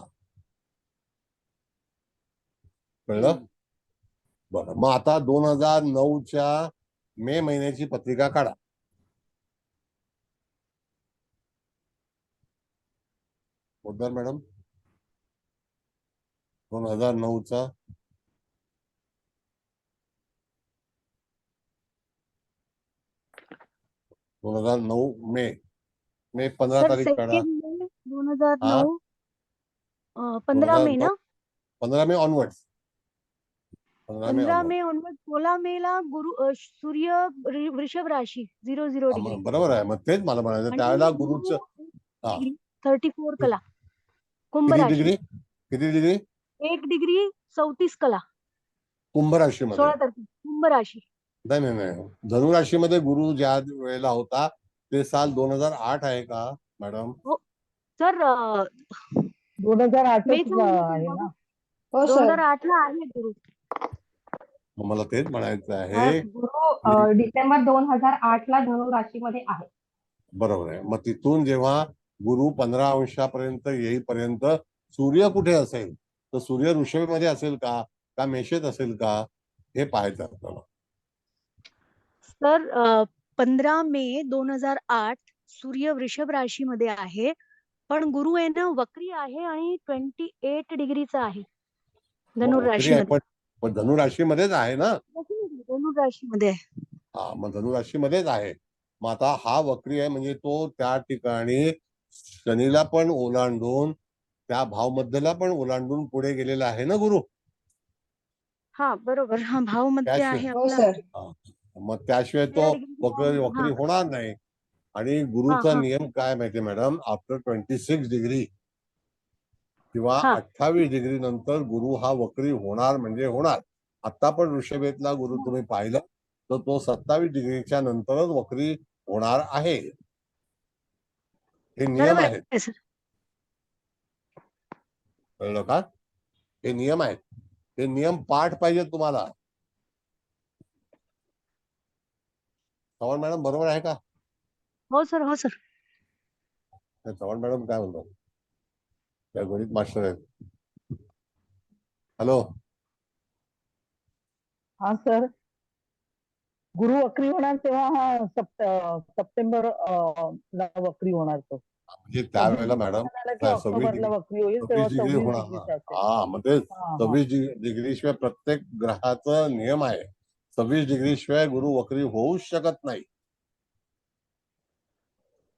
कळलं? बरं, मग आता 2009च्या मे महिन्याची पत्रिका काढा. पोद्दार मॅडम 2009चा 2009 मे 15 सर तारीख काढा. 2 2009 15 मे 2009 ना 15 मे ऑनवर्ड्स 15 मे 15 ऑनवर्ड. मे ऑनवर्ड 16 मे ला सूर्य वृषभ राशी 00 डिग्री बरोबर आहे. मग तेच मला म्हणायचं त्यावेळेला गुरुचं 34 कला कुंभ किती राशी डिग्री 1 डिग्री 34 कला कुंभ राशीमध्ये. 16 तारखे कुंभ राशी. नाही धनुराशीमध्ये गुरु ज्या वेळेला होता ते साल 2008 आहे का मॅडम? सर 2008 मे आहे ना? हो सर. 2008 ला आहे गुरु. मग मला तेच म्हणायचं आहे. गुरु डिसेंबर 2008 ला धनु राशीमध्ये आहे. बरोबर आहे. मग तिथून जेव्हा गुरु 15 अंशापर्यंत येईपर्यंत सूर्य कुठे असेल तर सूर्य वृषभमध्ये असेल का मेषेत असेल का हे पाहायचं आपल्याला. सर 15 मे 2008 सूर्य वृषभ राशीमध्ये आहे, पण गुरु आहे ना वक्री आहे आणि 28 डिग्रीचा आहे धनुर राशीमध्ये. पण धनुराशीमध्येच आहे ना? धनुर राशीमध्ये आहे. हा, मग धनुराशीमध्येच आहे. मग आता हा वक्री आहे म्हणजे तो त्या ठिकाणी शनीला पण ओलांडून त्या भावमध्येला पण ओलांडून पुढे गेलेला आहे ना गुरु. हा बरोबर. हा भाव मध्ये आहे हो आपला. सर. मग त्याशिवाय तो 13 डिग्री वक्री हा. होणार नाही. आणि गुरुचा हा. नियम काय माहितीये मॅडम? आफ्टर 26 डिग्री किंवा हा. 28 डिग्री नंतर गुरु हा वक्री होणार म्हणजे होणार. आता पण ऋषभेतला गुरु तुम्ही पाहिलं तर तो 27 डिग्रीच्या नंतरच वक्री होणार आहे. हे नियम बरोबर आहेत. आहे सर. कळलं का? हे नियम आहेत. हे नियम पाठ पाहिजे तुम्हाला. चव्हाण मॅडम बरोबर आहे का? हो सर हो सर. चव्हाण मॅडम काय म्हणतात? त्या गणित मास्टर आहेत. हॅलो. हा सर. गुरु वक्री होणार तेव्हा हा सप्टेंबर ला वक्री होणार तो. म्हणजे त्यावेळेला मॅडम 26 ऑक्टोबरला वक्री होईल तेव्हा 26 डिग्री 26 होणार डिग्रीचा ना. असेल. हा मग ते हा, 26 डिग्री शिवाय प्रत्येक ग्रहाचा नियम आहे. 26 डिग्री शिवाय गुरु वक्री होऊच शकत नाही.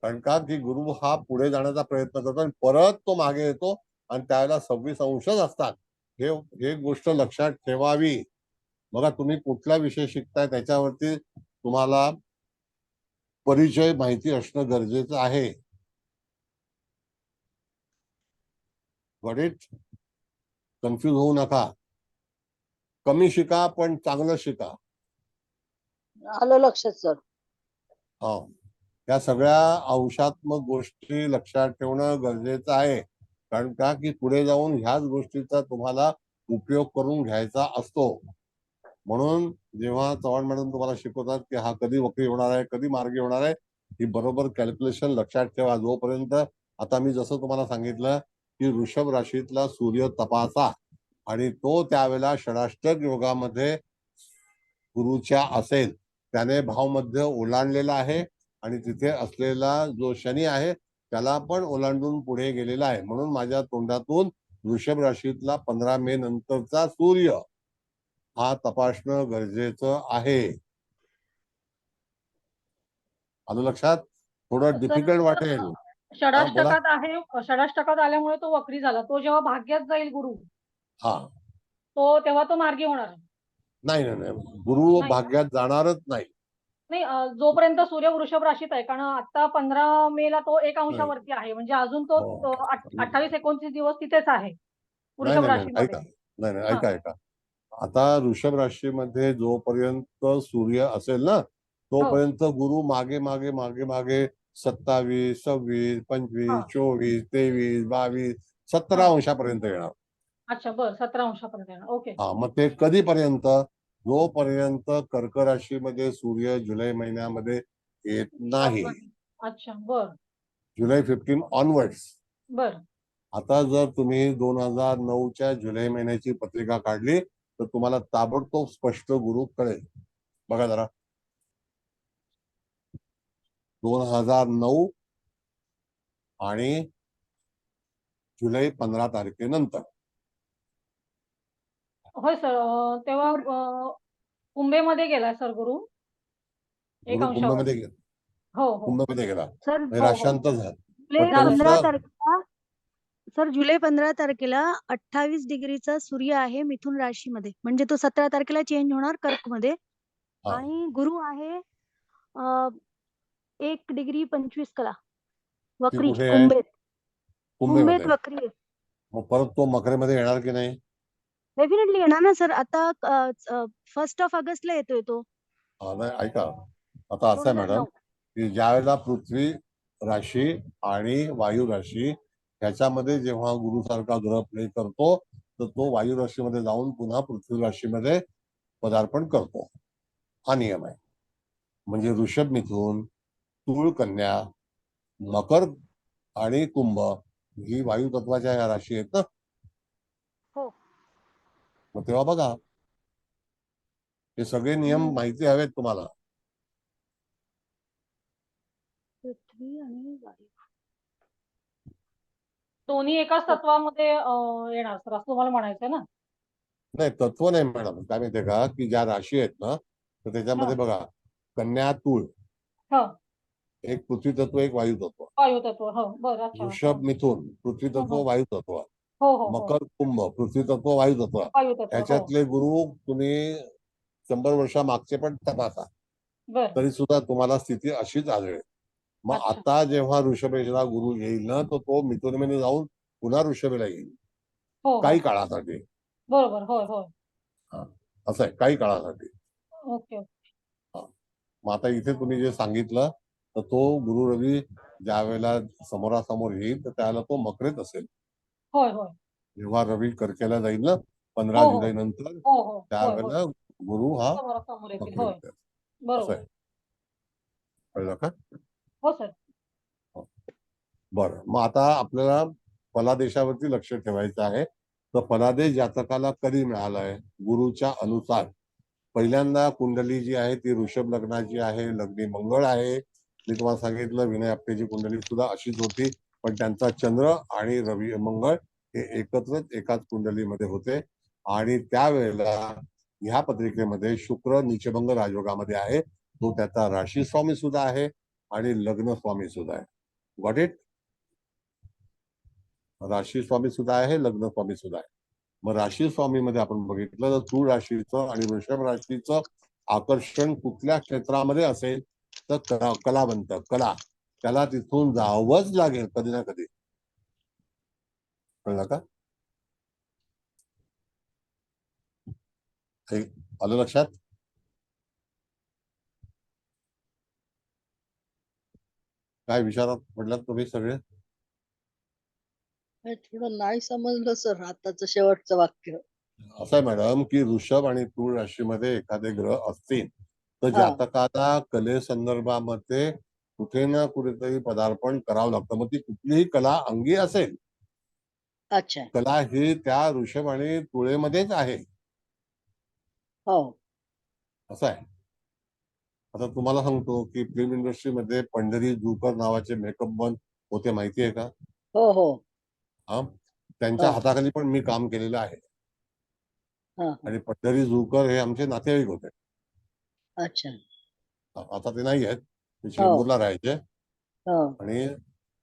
कारण का की गुरु हा पुढे जाण्याचा प्रयत्न करतो आणि परत तो मागे येतो आणि त्यावेळेला 26 अंशच असतात. हे गोष्ट लक्षात ठेवावी. बघा तुम्ही कुठला विषय शिकताय त्याच्यावरती तुम्हाला परिचय माहिती असणं गरजेचं आहे. Got it? कन्फ्युज होऊ नका. कमी शिका पण चांगलं शिका. आलं लक्षात सर. हा, या सगळ्या अंशात्मक गोष्टी लक्षात ठेवणं गरजेचं आहे. कारण का की पुढे जाऊन ह्याच गोष्टीचा तुम्हाला उपयोग करून घ्यायचा असतो. म्हणून जेव्हा चव्हाण मॅडम तुम्हाला शिकवतात की हा कधी वक्री होणार आहे कधी मार्गी होणार आहे ही बरोबर कॅल्क्युलेशन लक्षात ठेवा. जोपर्यंत आता मी जसं तुम्हाला सांगितलं की वृषभ राशीतला सूर्य तपासा आणि तो त्यावेळेला षडाष्टक योगामध्ये गुरुच्या असेल त्याने भावमध्ये ओलांडलेला आहे आणि तिथे असलेला जो शनी आहे त्याला पण ओलांडून पुढे गेलेला आहे. म्हणून माझ्या तोंडातून वृषभ राशीतला 15 मे नंतरचा सूर्य हा तपासणं गरजेचं आहे. आलं लक्षात? थोडं डिफिकल्ट वाटेल. षडाष्टकात आहे. षडाष्टकात आल्यामुळे तो वक्री झाला. तो जेव्हा भाग्यात जाईल गुरु हा तेव्हा तो मार्गी होणार आहे. नाही नाही नाही, गुरु नाही. भाग्यात जाणारच नाही. नाही जोपर्यंत सूर्य वृषभ राशीत आहे, कारण आता 15 मे ला तो 1 अंशावरती आहे, म्हणजे अजून तो हो. 28-29 दिवस तिथेच आहे नाही वृषभ नाही नाही, राशीमध्ये. ऐका नाही नाही, हा. ऐका ऐका. आता वृषभ राशीमध्ये जोपर्यंत सूर्य असेल ना, तोपर्यंत गुरु मागे मागे मागे मागे 27, 26, 25, हा. 24, 23, 22, 17 हा. अंशापर्यंत येणार. अच्छा, बरं, 17 अंशापर्यंत येणार. ओके. हा, मग ते कधीपर्यंत? जोपर्यंत कर्क राशीमध्ये सूर्य जुलै महिन्यामध्ये येत नाही. अच्छा, बर जुलै 15 ऑनवर्ड्स. बर आता जर तुम्ही 2009च्या जुलै महिन्याची पत्रिका काढली तर तुम्हाला ताबडतोब स्पष्ट गुरु कळेल. बघा जरा, 2009 आणि जुलै 15 तारखेनंतर. होय सर. तेव्हा कुंभेमध्ये गेलाय सर गुरु 1 गुरु अंशावर. कुंभमध्ये गेला. हो हो कुंभमध्ये गेला, सर म्हणजे राशांतर झालं. जुलै पण 15 त्यांचं- तारखेला सर जुलै 15 तारखेला 28 डिग्रीचा सूर्य आहे मिथुन राशीमध्ये, म्हणजे तो 17 तारखेला चेंज होणार कर्क मध्ये. हा. आणि गुरु आहे 1 डिग्री 25 कला ती वक्री कुठे आहे? कुंभेत. कुंभेत कुंभेमध्ये. वक्री आहे. मग परत तो मकरेमध्ये येणार की नाही? डेफिनेटली येणार ना सर. आता 1 ऑगस्टला येतोय तो नाही, ऐका, आता असं आहे मॅडम 2009. की ज्यावेळेला पृथ्वी राशी आणि वायू राशी ह्याच्यामध्ये जेव्हा गुरु सारखा ग्रह प्ले करतो तर तो वायू राशीमध्ये जाऊन पुन्हा पृथ्वी राशीमध्ये पदार्पण करतो. हा नियम आहे. म्हणजे वृषभ मिथून, तूळ कन्या, मकर आणि कुंभ ही वायू तत्वाच्या या राशी आहेत ना. हो. मग तेव्हा बघा, हे सगळे नियम माहिती हवेत तुम्हाला. पृथ्वी आणि वायू. दोन्ही एकाच तत्वामध्ये येणार सर, असं तुम्हाला म्हणायचंय ना? नाही, तत्व नाही मॅडम. काय माहितीये का की ज्या राशी आहेत ना तर त्याच्यामध्ये बघा, कन्या, तूळ, हा. एक पृथ्वी तत्व, एक वायू तत्व. वायू तत्व. हो, बरं. अच्छा. वृषभ मिथुन पृथ्वी तत्व, वायू तत्व. हो हो हो. मकर कुंभ पृथ्वी तत्व, वायू तत्व. वायू तत्व. हो. ह्याच्यातले गुरु तुम्ही 100 वर्षा मागचे पण तपासा, बर. तरी सुद्धा तुम्हाला स्थिती अशीच आढळेल. मग अच्छा. आता जेव्हा वृषभेला गुरु येईल ना तर तो मिथुनमध्ये जाऊन पुन्हा वृषभेला येईल हो काही हो. काळासाठी. बरोबर. होय होय. असं आहे, काही काळासाठी. ओके. मग आता इथे तुम्ही जे सांगितलं तर तो गुरु रवी ज्या वेळेला समोरासमोर येईल तर त्यावेळेला तो मकरेत असेल. होय होय. जेव्हा रवी कर्केला जाईल ना 15 हो हो जुलै नंतर, हो हो. होय होय. त्यावेळेला गुरु हा समोरासमोर येतील. मकरेत होय. येईल. असं बरोबर. आहे, कळलं का? हो सर. बरं, मग आता आपल्याला फलादेशावरती लक्ष ठेवायचं आहे. तर फलादेश जातकाला कधी मिळालाय? गुरुच्या अनुसार पहिल्यांदा कुंडली जी आहे ती वृषभ लग्नाची आहे, लग्नी मंगळ आहे. मी तुम्हाला सांगितलं विनय आपटेची कुंडली सुद्धा अशीच होती, पण त्यांचा चंद्र आणि रवी मंगळ हे एकत्रच एकाच कुंडलीमध्ये होते. आणि त्यावेळेला ह्या पत्रिकेमध्ये शुक्र नीचभंग राजयोगामध्ये आहे. तो त्याचा राशी स्वामी सुद्धा आहे आणि लग्न स्वामी सुद्धा आहे. Got it? राशी स्वामी सुद्धा आहे, लग्न स्वामी सुद्धा आहे. मग राशी स्वामी मध्ये आपण बघितलं तर तूळ राशीचं आणि वृषभ राशीचं आकर्षण कुठल्या क्षेत्रामध्ये असेल तर कलावंत, कला, त्याला तिथून जावंच लागेल कधी ना कधी. कळलं का? हे आलं लक्षात? काय विचारात म्हटलात तुम्ही सगळे? थोडं नाही समजलं सर आताचं शेवटचं वाक्य. असं आहे मॅडम की वृषभ आणि तूळ राशीमध्ये एखादे ग्रह असतील तर हा. जातकाला कले संदर्भामध्ये कुठे ना कुठेतरी पदार्पण करावं लागतं. मग ती कुठलीही कला अंगी असेल, अच्छा. कला ही त्या वृषभ आणि तुळेमध्येच आहे. हो. असं आहे. आता तुम्हाला सांगतो की फिल्म इंडस्ट्रीमध्ये पंढरी जुकर नावाचे मेकअप मन होते, माहिती आहे का? हो हो. हा, त्यांच्या हा. हाताखाली पण मी काम केलेलं आहे. हा. आणि पंढरी जुकर हे आमचे नातेवाईक होते. अच्छा. आता ते नाही आहेत, ते चेंबूरला राहायचे हो. आणि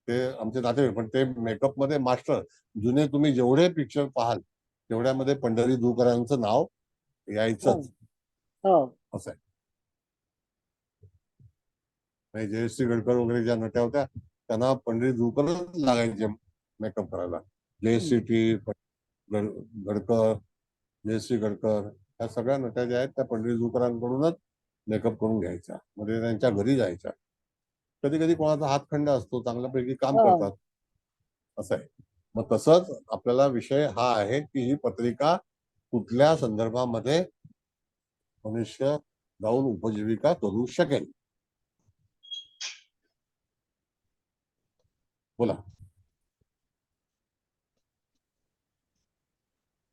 ते आमचे नातेवाईक, पण ते मेकअप मध्ये मास्टर. जुने तुम्ही जेवढे पिक्चर पाहाल तेवढ्यामध्ये पंढरीधुकरांचं नाव यायचंच हो असं आहे. म्हणजे जयश्री गडकर वगैरे ज्या नट्या होत्या त्यांना पंढरीधुकरच लागायचे मेकअप करायला. जयश्री टी गडकर, जयश्री गडकर या सगळ्या नट्या ज्या आहेत त्या पंढरीधुकरांकडूनच मेकअप करून घ्यायच्या. म्हणजे त्यांच्या घरी जायच्या. कधी कधी कोणाचा हातखंड असतो, चांगल्यापैकी काम हो. करतात असं आहे. मग तसंच आपल्याला विषय हा आहे की ही पत्रिका कुठल्या संदर्भामध्ये मनुष्य जाऊन उपजीविका करू शकेल. बोला.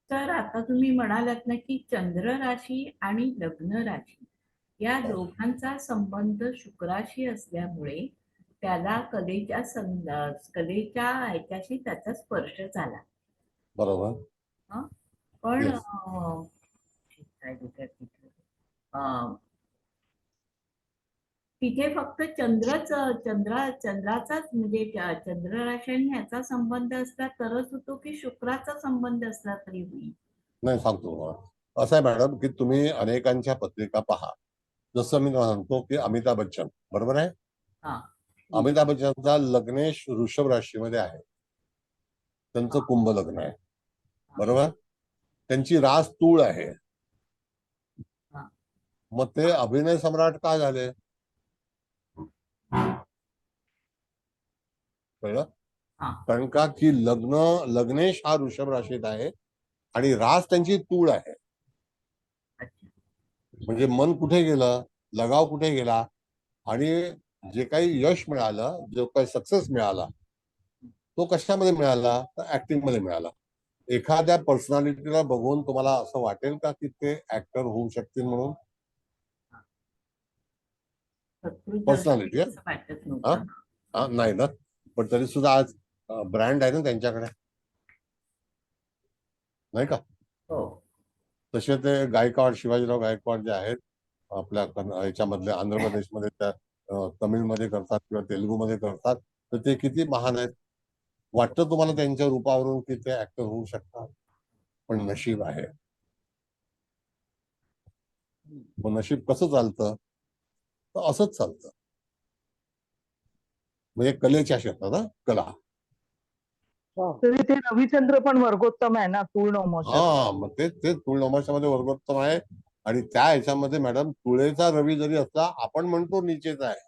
तर आता तुम्ही म्हणालात ना की चंद्र राशी आणि लग्न राशी या दोघांचा संबंध शुक्राशी असल्यामुळे त्याला कलेच्या ह्याच्याशी त्याचा स्पर्श झाला. बरोबर. पण Yes. काय बोलतात तिथे? तिथे फक्त चंद्राचाच म्हणजे चंद्र राशी आणि ह्याचा संबंध असला तरच होतो की शुक्राचा संबंध असला तरी होईल? नाही, सांगतो तुम्हाला. असं आहे मॅडम की तुम्ही अनेकांच्या पत्रिका पहा. जसं मी तुम्हाला सांगतो की अमिताभ बच्चन, बरोबर आहे. हा. अमिताभ बच्चनचा लग्नेश वृषभ राशीमध्ये आहे. त्यांचं कुंभ लग्न आहे, बरोबर. त्यांची रास तूळ आहे. मग ते अभिनय सम्राट का झाले? कळलं? कारण का की लग्नेश हा वृषभ राशीत आहे आणि रास त्यांची तूळ आहे. म्हणजे मन कुठे गेलं, लगाव कुठे गेला आणि जे काही यश मिळालं, जो काही सक्सेस मिळाला तो कशामध्ये मिळाला? तर ऍक्टिंग मध्ये मिळाला. एखाद्या पर्सनॅलिटीला बघून तुम्हाला असं वाटेल का की ते ऍक्टर होऊ शकतील म्हणून? पर्सनॅलिटी नाही ना. पण तरी सुद्धा आज ब्रँड आहे ना त्यांच्याकडे, नाही का? तसे ते गायकवाड, शिवाजीराव गायकवाड जे आहेत आपल्या ह्याच्यामधले, आंध्र प्रदेशमध्ये त्या तमिळमध्ये करतात किंवा तेलुगूमध्ये करतात, तर ते किती महान आहेत. वाटतं तुम्हाला त्यांच्या रूपावरून की ते ऍक्टर होऊ शकतात, पण नशीब आहे. मग नशीब कसं चालतं? तर असंच चालतं. म्हणजे कलेच्या क्षेत्रात कला. तरी ते रविचंद्र पण वर्गोत्तम आहे ना, तूळ नवमोशात. मग ते तूळ नवमाशामध्ये वर्गोत्तम आहे. आणि त्या ह्याच्यामध्ये मॅडम तुळेचा रवी जरी असला, आपण म्हणतो नीचेचा आहे,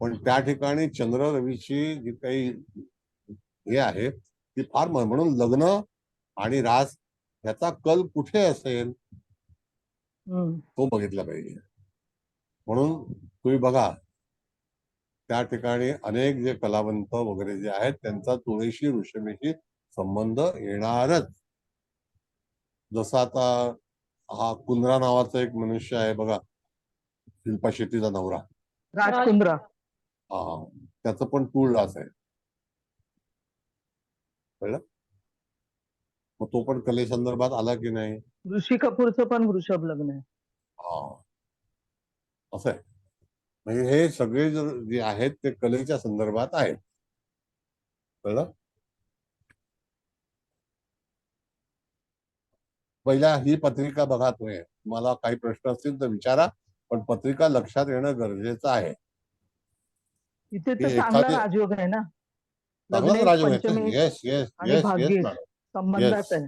पण त्या ठिकाणी चंद्र रवीची जी काही हे आहे ती फार म्हणून लग्न आणि रास ह्याचा कल कुठे असेल तो बघितला पाहिजे. म्हणून तुम्ही बघा त्या ठिकाणी अनेक जे कलावंत वगैरे जे आहेत त्यांचा तुळेशी वृषभेशी संबंध येणारच. जसं आता हा कुंद्रा नावाचा एक मनुष्य आहे बघा, शिल्पा शेट्टीचा नवरा राजकुंद्रा. हा, त्याचं पण तूळ रास आहे, कळलं? मग तो पण कले संदर्भात आला की नाही? ऋषी कपूरचं पण वृषभ लग्न आहे. असं आहे. म्हणजे हे सगळे जे आहेत ते कलेच्या संदर्भात आहेत, कळलं? पहिला ही पत्रिका बघा. तुम्हाला काही प्रश्न असतील तर विचारा, पण पत्रिका लक्षात येणं गरजेचं आहे. इथे तर चांगला राजयोग आहे ना, चांगलाच लग्नेश, राजयोग आहे. पंचमेश येस येस आणि येस येस भाग्येश मॅडम, संबंधात आहे.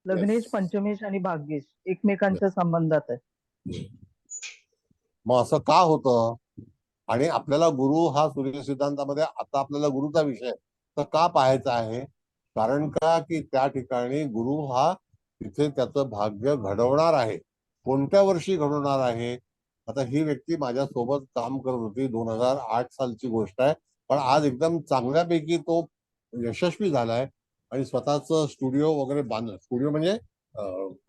लग्नेश, पंचमेश आणि भाग्येश एकमेकांच्या संबंधात आहे. मग असं का होतं? आणि आपल्याला गुरु हा सूर्य सिद्धांतामध्ये आता आपल्याला गुरुचा विषय तर का पाहायचा आहे? कारण का की त्या ठिकाणी गुरु हा तिथे त्याचं भाग्य घडवणार आहे. कोणत्या वर्षी घडवणार आहे? आता ही व्यक्ती माझ्या सोबत काम करत होती, 2008 सालची गोष्ट आहे, पण आज एकदम चांगल्यापैकी तो यशस्वी झालाय आणि स्वतःच स्टुडिओ वगैरे स्टुडिओ म्हणजे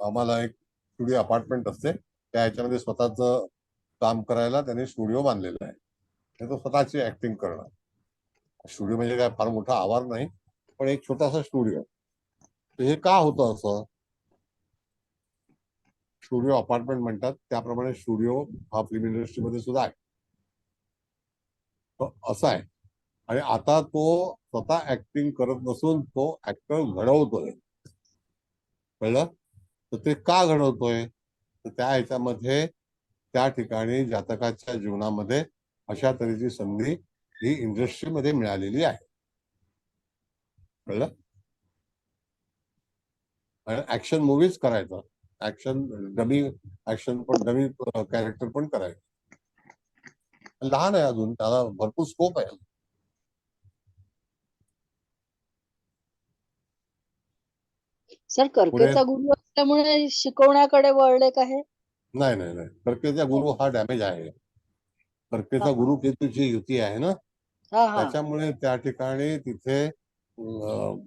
आम्हाला एक स्टुडिओ अपार्टमेंट असते त्या ह्याच्यामध्ये स्वतःच काम करायला त्याने स्टुडिओ बांधलेला आहे. तो स्वतःची ऍक्टिंग करणं. स्टुडिओ म्हणजे काय फार मोठा आवार नाही, पण एक छोटासा स्टुडिओ. हे का होतं असं? स्टुडिओ अपार्टमेंट म्हणतात त्याप्रमाणे स्टुडिओ हा फिल्म इंडस्ट्रीमध्ये सुद्धा आहे. असं आहे. आणि आता तो स्वतः ऍक्टिंग करत नसून तो ऍक्टर घडवतोय. कळलं? तर ते का घडवतोय? तर त्या ह्याच्यामध्ये त्या ठिकाणी जातकाच्या जीवनामध्ये अशा तऱ्हेची संधी ही इंडस्ट्रीमध्ये मिळालेली आहे. कळलं? आणि ऍक्शन मूवीज करायचं, डमी कॅरेक्टर पण करायचं. लहान आहे अजून, त्याला भरपूर स्कोप आहे. सर कर्केचा गुरु असल्यामुळे शिकवण्याकडे वळले का हे? नाही नाही नाही, कर्केचा गुरु हा डॅमेज आहे. कर्केचा गुरु केतूची युती आहे ना, हा हा त्याच्यामुळे त्या ठिकाणी तिथे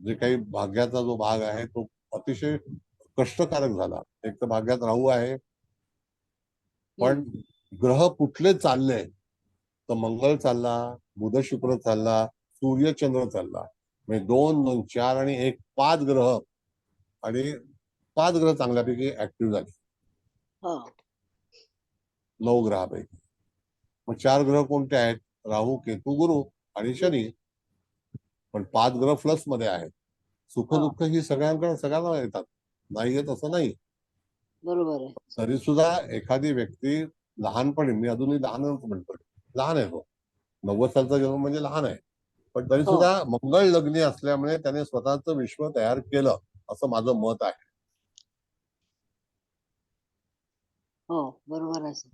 जे काही भाग्याचा जो भाग आहे तो अतिशय कष्टकारक झाला. एक तर भाग्यात राहू आहे, पण ग्रह कुठले चालले तर मंगळ चालला, बुध शुक्र चालला, सूर्य चंद्र चालला. म्हणजे 2, 2, 4 आणि 1 5 ग्रह, आणि 5 ग्रह चांगल्यापैकी ऍक्टिव्ह झाले हा 9 ग्रहापैकी. मग 4 ग्रह कोणते आहेत? राहू, केतू, गुरु आणि शनी. पण 5 ग्रह प्लस मध्ये आहेत. सुख दुःख ही सगळ्यांना येतात, नाही येत असं नाही. बरोबर आहे. तरी सुद्धा एखादी व्यक्ती लहानपणी, मी अजूनही लहानच म्हणतोय, लहान आहे तो, 90 सालचा जन्म म्हणजे लहान आहे, पण तरी सुद्धा मंगळ लग्नी असल्यामुळे त्याने स्वतःच विश्व तयार केलं असं माझं मत आहे. हो बरोबर आहे सर.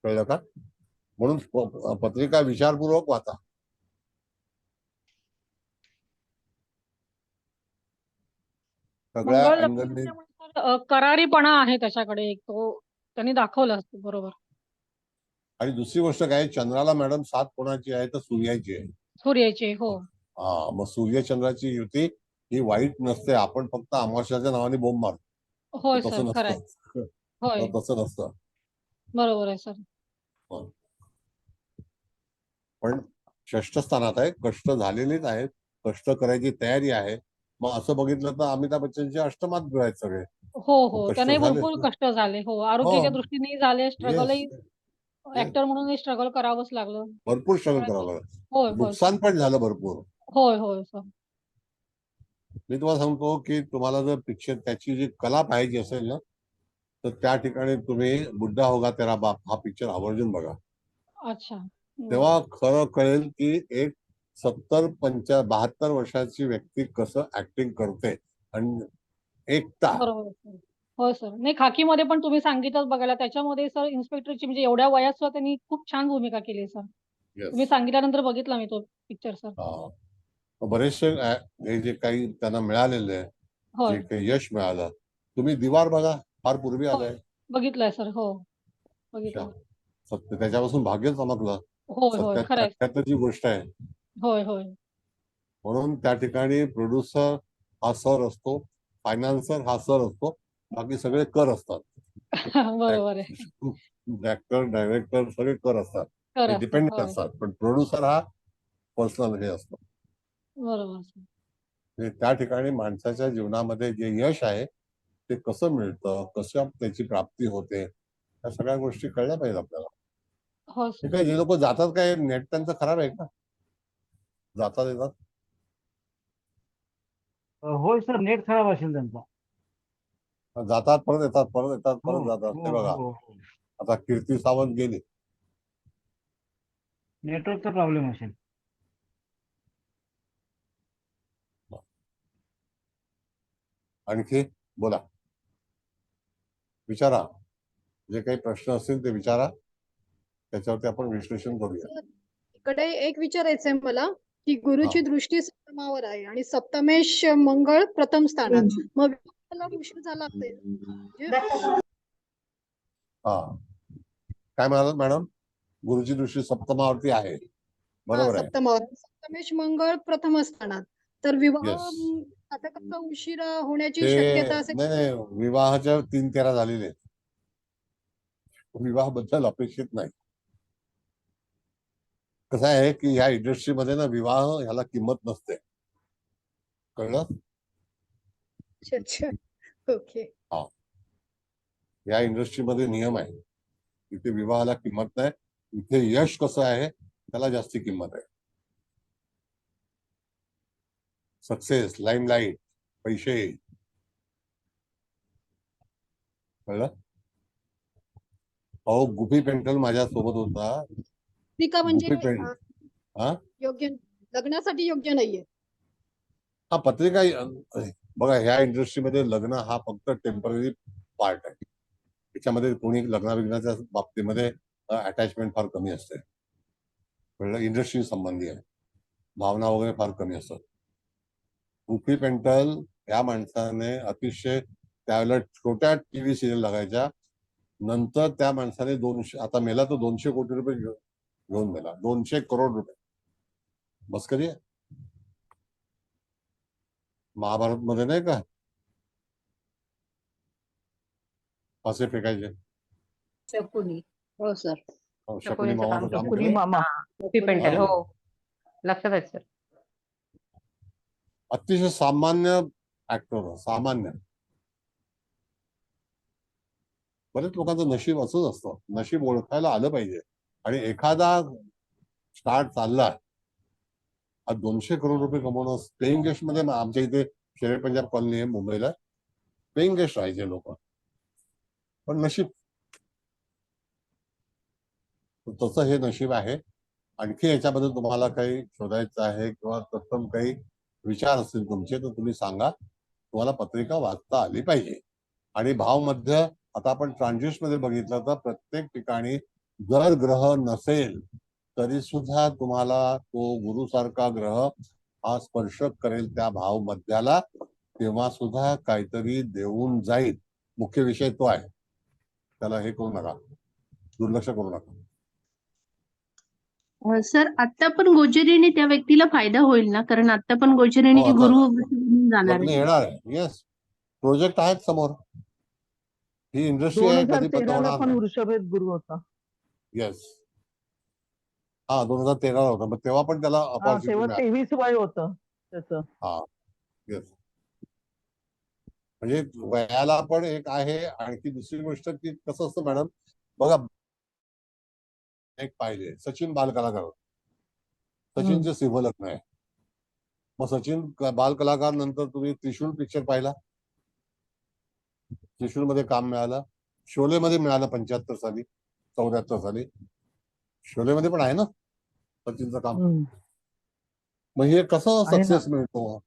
कळलं का? म्हणून पत्रिका विचारपूर्वक वाचा. सगळ्या मंगळ अँगलनी. लग्न असल्यामुळे सर, करारीपणा आहे त्याच्याकडे, एक तो त्यांनी दाखवला असतो. बरोबर. आणि दुसरी गोष्ट काय, चंद्राला मॅडम 7 कोणाची आहे तर सूर्याची आहे. सूर्याचे. हो हा, मग सूर्य चंद्राची युती ही वाईट नसते. आपण फक्त अमावस्याच्या नावाने बोंब मारतो. होय तसं सर, खरंय. नसतं. होय तसं नसतं. बरोबर आहे सर. पण षष्ठ स्थानात आहे, कष्ट झालेलेच आहेत, कष्ट करायची तयारी आहे. मग असं बघितलं तर अमिताभ बच्चनचे अष्टमात ग्रह आहेत सगळे. हो हो, कष्ट त्याने झालेच भरपूर ना. कष्ट झाले. हो, हो, आरोग्याच्या दृष्टीने झाले, स्ट्रगलही, येस, ऍक्टर म्हणूनही स्ट्रगल करावंच लागलं. भरपूर स्ट्रगल करावं लागलं. होय होय नुकसान पण झालं भरपूर. होय होय सर. मी तुम्हाला सांगतो की तुम्हाला जर पिक्चर त्याची जी कला पाहिजे असेल ना, तर त्या ठिकाणी तुम्ही बुड्ढा होगा तेरा बाप हा पिक्चर आवर्जून बघा. अच्छा. तेव्हा खरं कळेल की एक 72 वर्षाची व्यक्ती कसं ऍक्टिंग करते. आणि एकटा. बरोबर आहे सर. होय सर. नाही, खाकीमध्ये पण तुम्ही सांगितलं बघायला, त्याच्यामध्ये सर इन्स्पेक्टरची, म्हणजे एवढ्या वयात सुद्धा त्यांनी खूप छान भूमिका केली सर. तुम्ही सांगितल्यानंतर बघितला मी तो पिक्चर सर. बरेचसे हे जे काही त्यांना मिळालेले आहे, होय जे काही यश मिळालं, तुम्ही दिवार बघा, फार पूर्वी आलंय. बघितलंय सर. हो बघितलं. त्याच्यापासून भाग्य चमकलं. होय होय, खरंय. 77 गोष्ट आहे. होय होय. म्हणून त्या ठिकाणी प्रोड्युसर हा सर असतो, फायनान्सर हा सर असतो, बाकी सगळे कर असतात. बरोबर आहे. ऍक्टर, डायरेक्टर सगळे कर असतात, कर असतात. डिपेंडेंट होय. असतात. पण प्रोड्युसर हा पर्सनल हे असतो. बरोबर सर. म्हणजे त्या ठिकाणी माणसाच्या जीवनामध्ये जे यश आहे ते कसं मिळतं, कसं त्याची प्राप्ती होते, या सगळ्या गोष्टी कळल्या पाहिजे आपल्याला. हो ठीक सर. आहे, जे लोक जातात काय नेट त्यांचं खराब आहे का? जातात येतात. होय सर, नेट खराब असेल त्यांचा. जातात परत येतात, परत येतात, परत जातात. ते बघा, हो. आता कीर्ती सावंत गेली. नेटवर्कचा प्रॉब्लेम असेल. आणखी बोला, विचारा, जे काही प्रश्न असतील ते विचारा, त्याच्यावरती आपण विश्लेषण करूया. इकडे एक विचारायचंय मला की गुरुची दृष्टी सप्तमावर आहे आणि सप्तमेश मंगळ प्रथम स्थानात, मग विवाहाला उशीर झाला असेल. हा, काय म्हणालात मॅडम? गुरुची दृष्टी सप्तमावरती आहे, बरोबर आहे. सप्तमावर, सप्तमेश मंगळ प्रथम स्थानात, तर विवाह Yes. आता उशीर होण्याची ते शक्यता असेल. नाही, विवाहाच्या 3-13 झालेले आहेत. विवाहाबद्दल अपेक्षित नाही. कसं आहे की ह्या इंडस्ट्रीमध्ये ना विवाह ह्याला किंमत नसते, कळलं? ओके. हा, या इंडस्ट्रीमध्ये नियम आहे, इथे विवाहाला किंमत नाही. इथे यश कसं आहे त्याला जास्ती किंमत आहे. सक्सेस, लाईमलाईट, पैसे, कळलं? अहो गुफी पेंटल माझ्या सोबत होता. पत्रिका म्हणजे गुफी पेंट हा योग्य लग्नासाठी योग्य नाहीये. हा पत्रिका बघा, ह्या इंडस्ट्रीमध्ये लग्न हा फक्त टेम्पररी पार्ट आहे. त्याच्यामध्ये कोणी लग्नाविग्नाच्या बाबतीमध्ये अटॅचमेंट फार कमी असते. कळलं? इंडस्ट्री संबंधी आहे, भावना वगैरे फार कमी असतात. गुफी पेंटल या माणसाने अतिशय त्यावेळेला छोट्या टीव्ही सिरियल लागायच्या, नंतर त्या माणसाने 200, आता मेला तो 200 कोटी रुपये घेऊन मेला. 200 करोड रुपये. बस कधी आहे? महाभारत मध्ये नाही का असे फेकायचे? शकुनी हो सर. शकुनी शकुनीचं काम मामाचं काम केलं. कुणी केलं. मामा. गुफी पेंटल हो लक्षात आहे सर. अतिशय सामान्य ऍक्टर, सामान्य. बरेच लोकांचं नशीब असंच असतं, नशीब ओळखायला आलं पाहिजे. आणि एखादा स्टार चालला, 200 करोड रुपये कमवणं. पेईंग गेस्ट मध्ये आमच्या इथे शेरे पंजाब कॉलनी आहे मुंबईला, पेईंग गेस्ट राहायचे लोक, पण नशीब तसं हे नशीब आहे. आणखी याच्याबद्दल तुम्हाला काही शोधायचं आहे किंवा तत्सम काही विचार असतील तुमचे तर तुम्ही सांगा. तुम्हाला पत्रिका वाचता आली पाहिजे. आणि भावमध्य आता आपण ट्रान्झिट मध्ये बघितलं तर प्रत्येक ठिकाणी जर ग्रह नसेल तरी सुद्धा तुम्हाला तो गुरुसारखा ग्रह हा स्पर्श करेल त्या भाव मध्याला, तेव्हा सुद्धा काहीतरी देऊन जाईल. मुख्य विषय तो आहे, त्याला हे करू नका, दुर्लक्ष करू नका. सर आता पण गोचरीने त्या व्यक्तीला फायदा होईल ना, कारण आता पण गोचरीने हो, आता गुरु जाणार लग्न आहे. येणार आहे. येस, प्रोजेक्ट आहेत समोर. ही इंडस्ट्री आहे, कधी बंद 2013ला होणार पण नाही. वृषभेत गुरु होता. येस, हा 2013 होता, मग तेव्हा पण त्याला हा, अपॉर्च्युनिटी तेव्हा मिळाली. 23 वय होतं त्याचं. हा, येस. म्हणजे वयाला पण एक आहे. आणखी दुसरी गोष्ट की कसं असतं मॅडम, बघा एक पाहिजे सचिन बालकलाकार, सचिनचे सिंह लग्न आहे. मग सचिन बालकलाकार नंतर तुम्ही त्रिशूल पिक्चर पाहिला, त्रिशूल मध्ये काम मिळालं, शोले मध्ये मिळालं 75 साली, 74 साली. शोले मध्ये पण आहे ना सचिनचं काम. मग हे कसं आहे ना. सक्सेस मिळतो?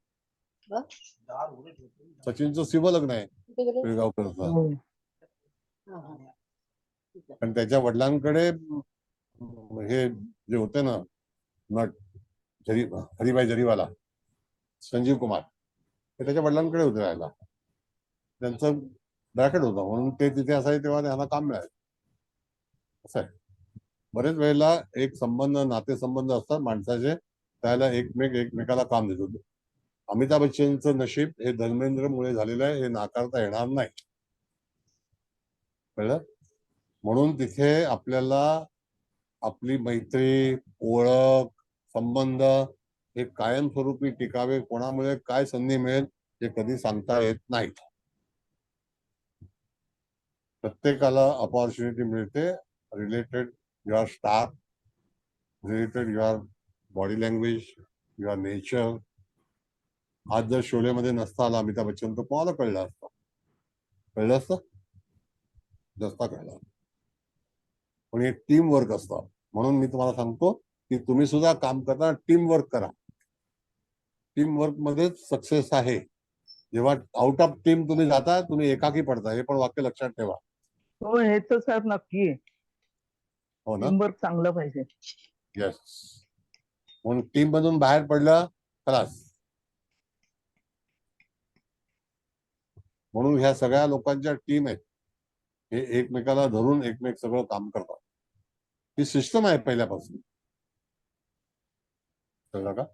सचिनचं शिव लग्न आहे पिळगावकरचं, हो. पण त्याच्या वडिलांकडे हे जे होते ना नट हरिभाई जरीवाला, संजीव कुमार, हे त्याच्या वडिलांकडे होते राहायला. त्यांचं ब्रॅकेट होतं म्हणून ते तिथे असायचे, तेव्हा त्यांना काम मिळालं. असं आहे. बरेच वेळेला एक संबंध, नातेसंबंध असतात माणसाचे, त्याला एकमेकाला काम देतो. अमिताभ बच्चनचं नशीब हे धर्मेंद्रमुळे झालेलं आहे, हे नाकारता येणार नाही. कळलं? म्हणून तिथे आपल्याला आपली मैत्री, ओळख, संबंध हे कायमस्वरूपी टिकावे. कोणामुळे काय संधी मिळेल हे कधी सांगता येत नाही. प्रत्येकाला अपॉर्च्युनिटी मिळते related your star, related your body language, your nature. आज जर शोलेमध्ये नसता आला अमिताभ बच्चन तर कोणाला कळलं असतं? कळलं असतं? जास्त कळलं. पण हे टीम वर्क असतं. म्हणून मी तुम्हाला सांगतो की तुम्ही सुद्धा काम करताना टीम वर्क करा. टीम वर्क मध्येच सक्सेस आहे. जेव्हा आउट ऑफ टीम तुम्ही जाता, तुम्ही एकाकी पडता. हे पण वाक्य लक्षात ठेवा. हो, हे तर सर नक्की आहे. हो ना? टीमवर्क चांगलं पाहिजे. येस. म्हणून टीम मधून बाहेर पडलं खलास. म्हणून ह्या सगळ्या लोकांच्या टीम आहेत, हे एकमेकाला धरून एकमेक सगळं काम करतात. ही सिस्टम आहे पहिल्यापासून. कळलं का?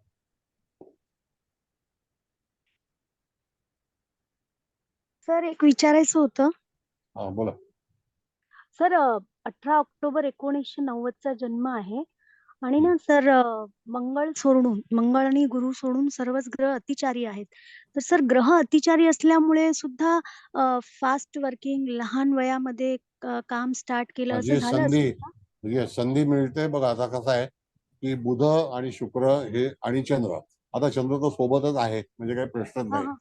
सर एक विचारायचं होतं. हा बोला. सर 18 ऑक्टोबर 1990चा जन्म आहे आणि ना सर मंगळ आणि गुरु सोडून सर्वच ग्रह अतिचारी आहेत. तर सर ग्रह अतिचारी असल्यामुळे सुद्धा फास्ट वर्किंग, लहान वयामध्ये काम स्टार्ट केलं असं जी झालं संधी, असेल का? संधी मिळते. बघा आता कसं आहे की बुध आणि शुक्र हे आणि चंद्र आता चंद्र तो सोबतच आहे म्हणजे काही प्रश्नच हा नाही. हा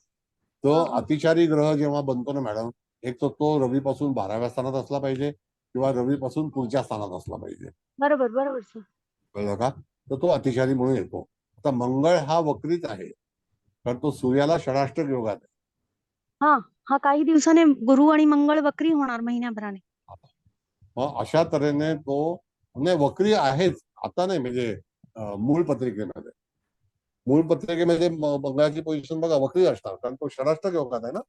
तो हा हा अतिचारी ग्रह जेव्हा बनतो ना मॅडम, एक तर तो रवीपासून 12व्या स्थानात असला पाहिजे किंवा रवीपासून पुढच्या स्थानात असला पाहिजे. बरोबर बरोबर सर. कळलं का? तर तो अतिचारी म्हणून येतो. आता मंगळ हा वक्रीच आहे, कारण तो सूर्याला षडाष्टक योगात आहे. हा हा काही दिवसाने गुरु आणि मंगळ वक्री होणार महिन्याभराने. मग अशा तऱ्हेने तो नाही वक्री आहेच आता नाही म्हणजे मूळ पत्रिकेमध्ये. मूळ पत्रिकेमध्ये मंगळाची पोझिशन बघा वक्री असणार, कारण तो षडाष्टक योगात आहे ना.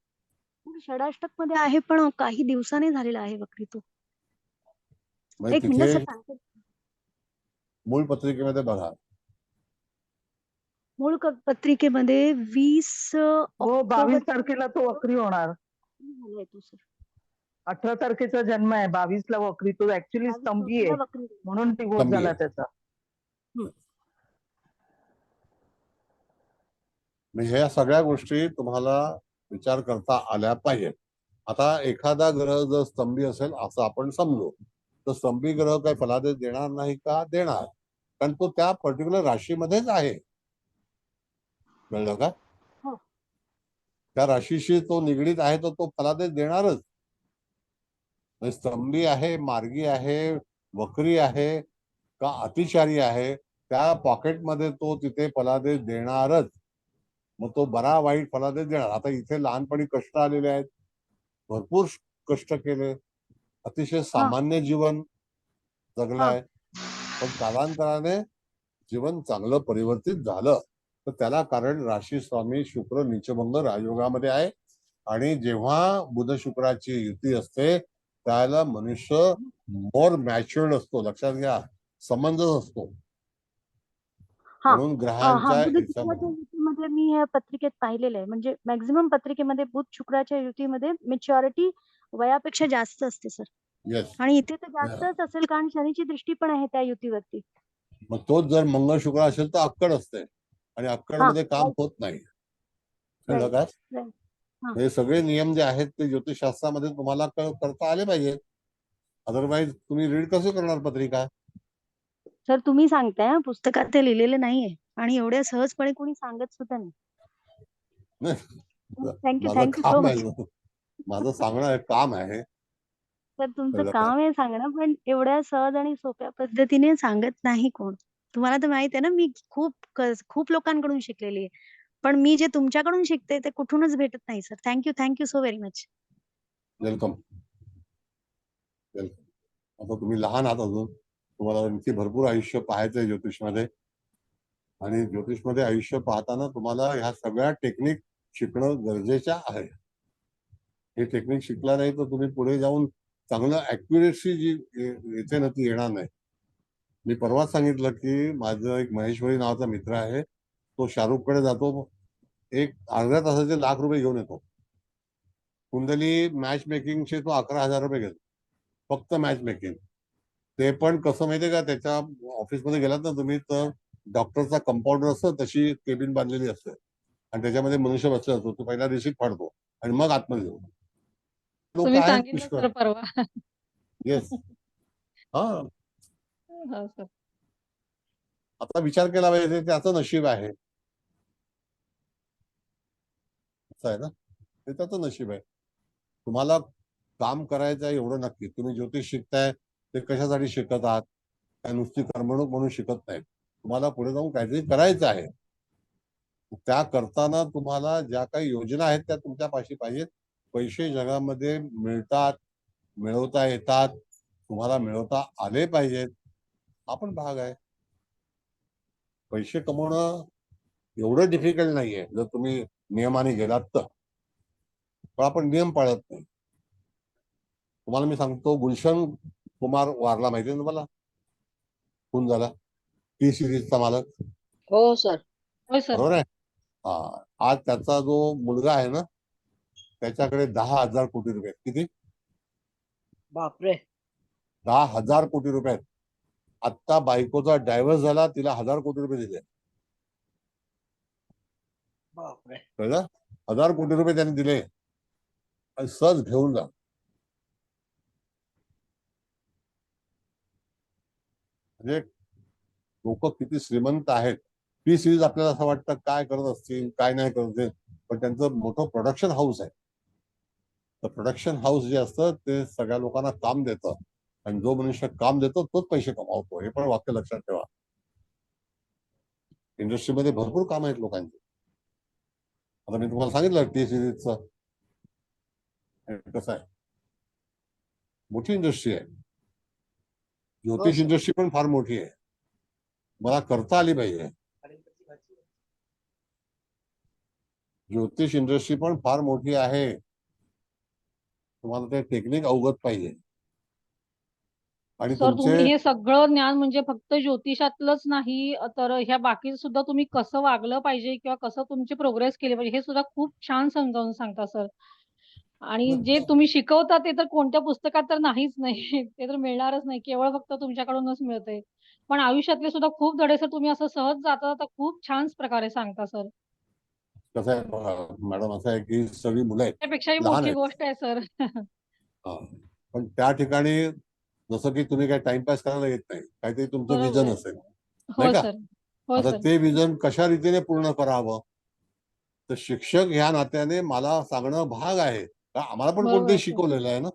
षडाष्टक मध्ये आहे पण काही दिवसाने झालेला आहे वक्री तो. म्हणजे एक मिनिट सर तिथे सांगते. मूळ पत्रिकेमध्ये बघा मूळ पत्रिकेमध्ये 20 हो ऑक्टोबर 22 तारखेला तो वक्री होणार. झालाय तो सर. 18 तारखेचा जन्म आहे, 22 ला वक्री. तो ऍक्च्युली 22 स्तंभी आहे, तारखेला वक्री. म्हणून डिवोर्स स्तंभी झाला आहे. त्याचा. म्हणजे ह्या सगळ्या गोष्टी तुम्हाला विचार करता आल्या पाहिजेत. आता एखादा ग्रह जर स्तंभी असेल असं आपण समजू, तर स्तंभी ग्रह काही फलादेश देणार नाही का? देणार, कारण तो त्या पर्टिक्युलर राशीमध्येच आहे. कळलं का? हो. त्या राशीशी तो निगडीत आहे तर तो फलादेश देणारच. म्हणजे स्तंभी आहे, मार्गी आहे, वक्री आहे का अतिचारी आहे, त्या पॉकेटमध्ये तो तिथे फलादेश देणारच. मग तो बरा वाईट फलादेश देणार. आता इथे लहानपणी कष्ट आलेले आहेत, भरपूर कष्ट केले, अतिशय सामान्य जीवन जगलाय, पण कालांतराने जीवन चांगलं परिवर्तित झालं. तर त्याला कारण राशी स्वामी शुक्र नीचभंग राजयोगामध्ये आहे. आणि जेव्हा बुध शुक्राची युती असते त्याला मनुष्य मोर मॅच्युअर्ड असतो. लक्षात घ्या, समंजस असतो. हा म्हणून हा ग्रहांच्या बुध याच्यामध्ये शुक्राच्या युतीमध्ये मी ह्या पत्रिकेत पाहिलेलं आहे. म्हणजे मॅक्झिमम पत्रिकेमध्ये बुध शुक्राच्या युतीमध्ये मेच्युरिटी वयापेक्षा जास्त असते सर. येस. आणि इथे तर जास्तच असेल कारण शनीची दृष्टी पण आहे त्या युतीवरती. मग तोच जर मंगळ शुक्र असेल तर अक्कड असते आणि अक्कड मध्ये काम होत नाही. कळलं का? हे सगळे नियम जे आहेत ते ज्योतिषशास्त्रामध्ये तुम्हाला करता आले पाहिजे. अदरवाईज तुम्ही रीड कसं करणार पत्रिका? सर तुम्ही सांगताय, पुस्तकात ते लिहिलेलं नाहीये आणि एवढ्या सहजपणे कोणी सांगत सुद्धा नाही. थँक्यू माझं थँक्यू सो काम मच. आहे, माझं सांगणं हे काम आहे. तर तुमचं कळलं का? काम आहे सांगणं, पण एवढ्या सहज आणि सोप्या पद्धतीने सांगत नाही कोण. तुम्हाला तर माहित आहे ना, मी खूप लोकांकडून शिकलेली आहे. पण मी जे तुमच्याकडून शिकते ते कुठूनच भेटत नाही sir. Thank you so very much. Welcome. आता तुम्ही लहान आहात अजून, तुम्हाला आणखी भरपूर आयुष्य पाहायचंय ज्योतिषमध्ये. आणि ज्योतिषमध्ये आयुष्य पाहताना तुम्हाला ह्या सगळ्या टेक्निक शिकणं गरजेचं आहे. हे टेक्निक शिकला नाही तर तुम्ही पुढे जाऊन चांगलं ऍक्युरेसी जी येते ना ती येणार नाही. मी परवाच सांगितलं की माझं एक महेश्वरी नावाचा मित्र आहे, तो शाहरुख कडे जातो, एक अर्ध्या तासाचे ₹1,00,000 घेऊन येतो. कुंडली मॅच मेकिंगचे तो 11,000 रुपये घेतो, फक्त मॅच मेकिंग. ते पण कसं माहितीये का, त्याच्या ऑफिसमध्ये गेलात ना तुम्ही तर डॉक्टरचा कंपाऊंडर असतो तशी केबिन बांधलेली असते आणि त्याच्यामध्ये मनुष्य बसला असतो. तो पहिला रिसिप्ट फाडतो आणि मग आतमध्ये जातो. लोक तुम्ही आहेत सांगितलं पुष्कळ. सर परवा. येस. हा, हो सर. आता विचार केला पाहिजे, त्याचं नशीब आहे. असं आहे ना, ते त्याचं नशीब आहे. तुम्हाला काम करायचं आहे एवढं नक्की. तुम्ही ज्योतिष शिकताय ते कशासाठी शिकत आहात? काय नुसती करमणूक म्हणून शिकत नाही. तुम्हाला पुढे जाऊन काहीतरी करायचं आहे. त्या करताना तुम्हाला ज्या काही योजना आहेत त्या तुमच्या पाशी पाहिजेत. पैसे जगामध्ये मिळतात, मिळवता येतात, तुम्हाला मिळवता आले पाहिजेत, हा पण भाग आहे. पैसे कमवणं एवढं डिफिकल्ट नाहीये जर तुम्ही नियमाने गेलात तर. पण आपण नियम पाळत नाही. तुम्हाला मी सांगतो, गुलशन कुमार वारला, माहिती आहे तुम्हाला? खून झाला, टी सिरीजचा मालक. हो सर. होय सर. बरोबर आहे. आज त्याचा जो मुलगा आहे ना त्याच्याकडे 10,000 कोटी रुपये. किती? बापरे. 10,000 कोटी रुपये. आता बायकोचा डायव्हर्स झाला, तिला 1,000 कोटी रुपये दिले. बापरे. कळलं? 1,000 कोटी रुपये त्यांनी दिले आणि सहज घेऊन जा. म्हणजे लोक किती श्रीमंत आहेत टी सिरीज आपल्याला असं वाटतं काय करत असतील काय नाही करत असतील, पण त्यांचं मोठं प्रोडक्शन हाऊस आहे. तर प्रोडक्शन हाऊस जे असतं ते सगळ्या लोकांना काम देतं, आणि जो मनुष्य काम देतो तोच पैसे कमावतो. हे पण वाक्य लक्षात ठेवा. इंडस्ट्रीमध्ये भरपूर काम आहेत लोकांची. आता मी तुम्हाला सांगितलं टी सिरीजचं कसं आहे, मोठी इंडस्ट्री आहे. ज्योतिष सर. इंडस्ट्री पण फार मोठी आहे. मला करता आली पाहिजे. ज्योतिष इंडस्ट्री पण फार मोठी आहे. तुम्हाला ते टेक्निक अवगत पाहिजे. आणि सर तुम्ही तुमचे हे सगळं ज्ञान म्हणजे फक्त ज्योतिषातलंच नाही, तर ह्या बाकी सुद्धा तुम्ही कसं वागलं पाहिजे किंवा कसं तुमची प्रोग्रेस केली पाहिजे हे सुद्धा खूप छान समजावून सांगता सर. आणि जे तुम्ही शिकवता ते तर कोणत्या पुस्तकात तर नाहीच नाही. ते तर मिळणारच नाही. केवळ फक्त तुमच्याकडूनच मिळतंय. पण आयुष्यातले सुद्धा खूप धडे सर तुम्ही असं सहज जाता जाता खूप छान प्रकारे सांगता सर. कसं आहे मॅडम, असं आहे की सगळी मुलं आहेत, त्यापेक्षाही लहान मोठी आहेत. गोष्ट आहे सर. पण त्या ठिकाणी जसं की तुम्ही काय टाइमपास करायला येत नाही, काहीतरी तुमचं बरोबर विजन आहे. असेल, हो नाही का? सर. हो आता सर. ते विजन कशा रीतीने पूर्ण करावं, तर शिक्षक ह्या नात्याने मला सांगणं भाग आहे. का आम्हाला पण बरोबर कोणतरी आहे सर. शिकवलेलं आहे ना.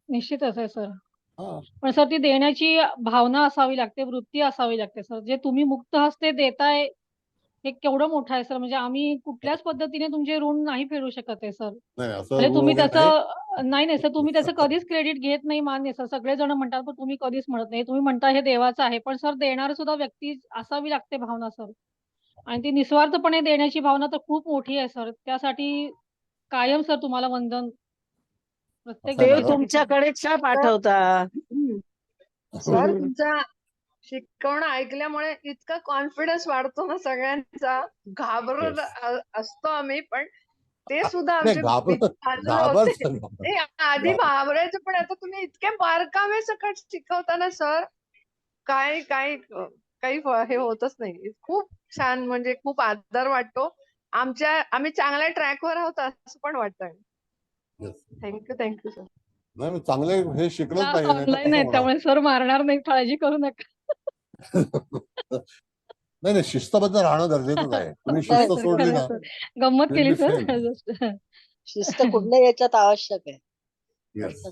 निश्चितच आहे सर. हा. पण सर ती देण्याची भावना असावी लागते, वृत्ती असावी लागते सर. जे तुम्ही मुक्त हस्ते देताय हे केवढं मोठं आहे सर. म्हणजे आम्ही कुठल्याच पद्धतीने तुमचे ऋण नाही फेडू शकत आहे सर. नाही असं म्हणजे ऋण तुम्ही वगैरे नाही. त्याचं नाही सर, तुम्ही त्याचं कधीच क्रेडिट घेत नाही, मान्य सर. सगळेजण म्हणतात पण तुम्ही कधीच म्हणत नाही. तुम्ही म्हणता हे देवाचं आहे. पण सर देणार सुद्धा व्यक्ती असावी लागते भावना सर. आणि ती निस्वार्थपणे देण्याची भावना तर खूप मोठी आहे सर. त्यासाठी कायम सर तुम्हाला वंदन. प्रत्येक असं आहे देव मॅडम. तुमच्याकडेच का पाठवता? सर तुमचा शिकवणं ऐकल्यामुळे इतका कॉन्फिडन्स वाढतो ना सगळ्यांचा. घाबरत असतो आम्ही, पण ते सुद्धा नाही आमचे बाजूला होते. ते आधी घाबरायचं, पण आता तुम्ही इतके बारकावे सकट शिकवताना सर, काय काय काही हे होतच नाही. खूप छान, म्हणजे खूप आदर वाटतो. आम्ही चांगल्या ट्रॅकवर आहोत असं पण वाटतं. Thank you sir. नाही चांगले हे शिकलंच क्लास पाहिजे, नाही तर ऑनलाईन कसं आहे होणार. त्यामुळे सर मारणार नाही, काळजी करू नका. नाही नाही, शिस्तबद्ध राहणं गरजेचंच आहे. तुम्ही खरंय शिस्त सर, सोडली खरंय ना, सर. गंमत then केली we सर. fail. शिस्त कुठल्याही याच्यात आवश्यक आहे. Yes,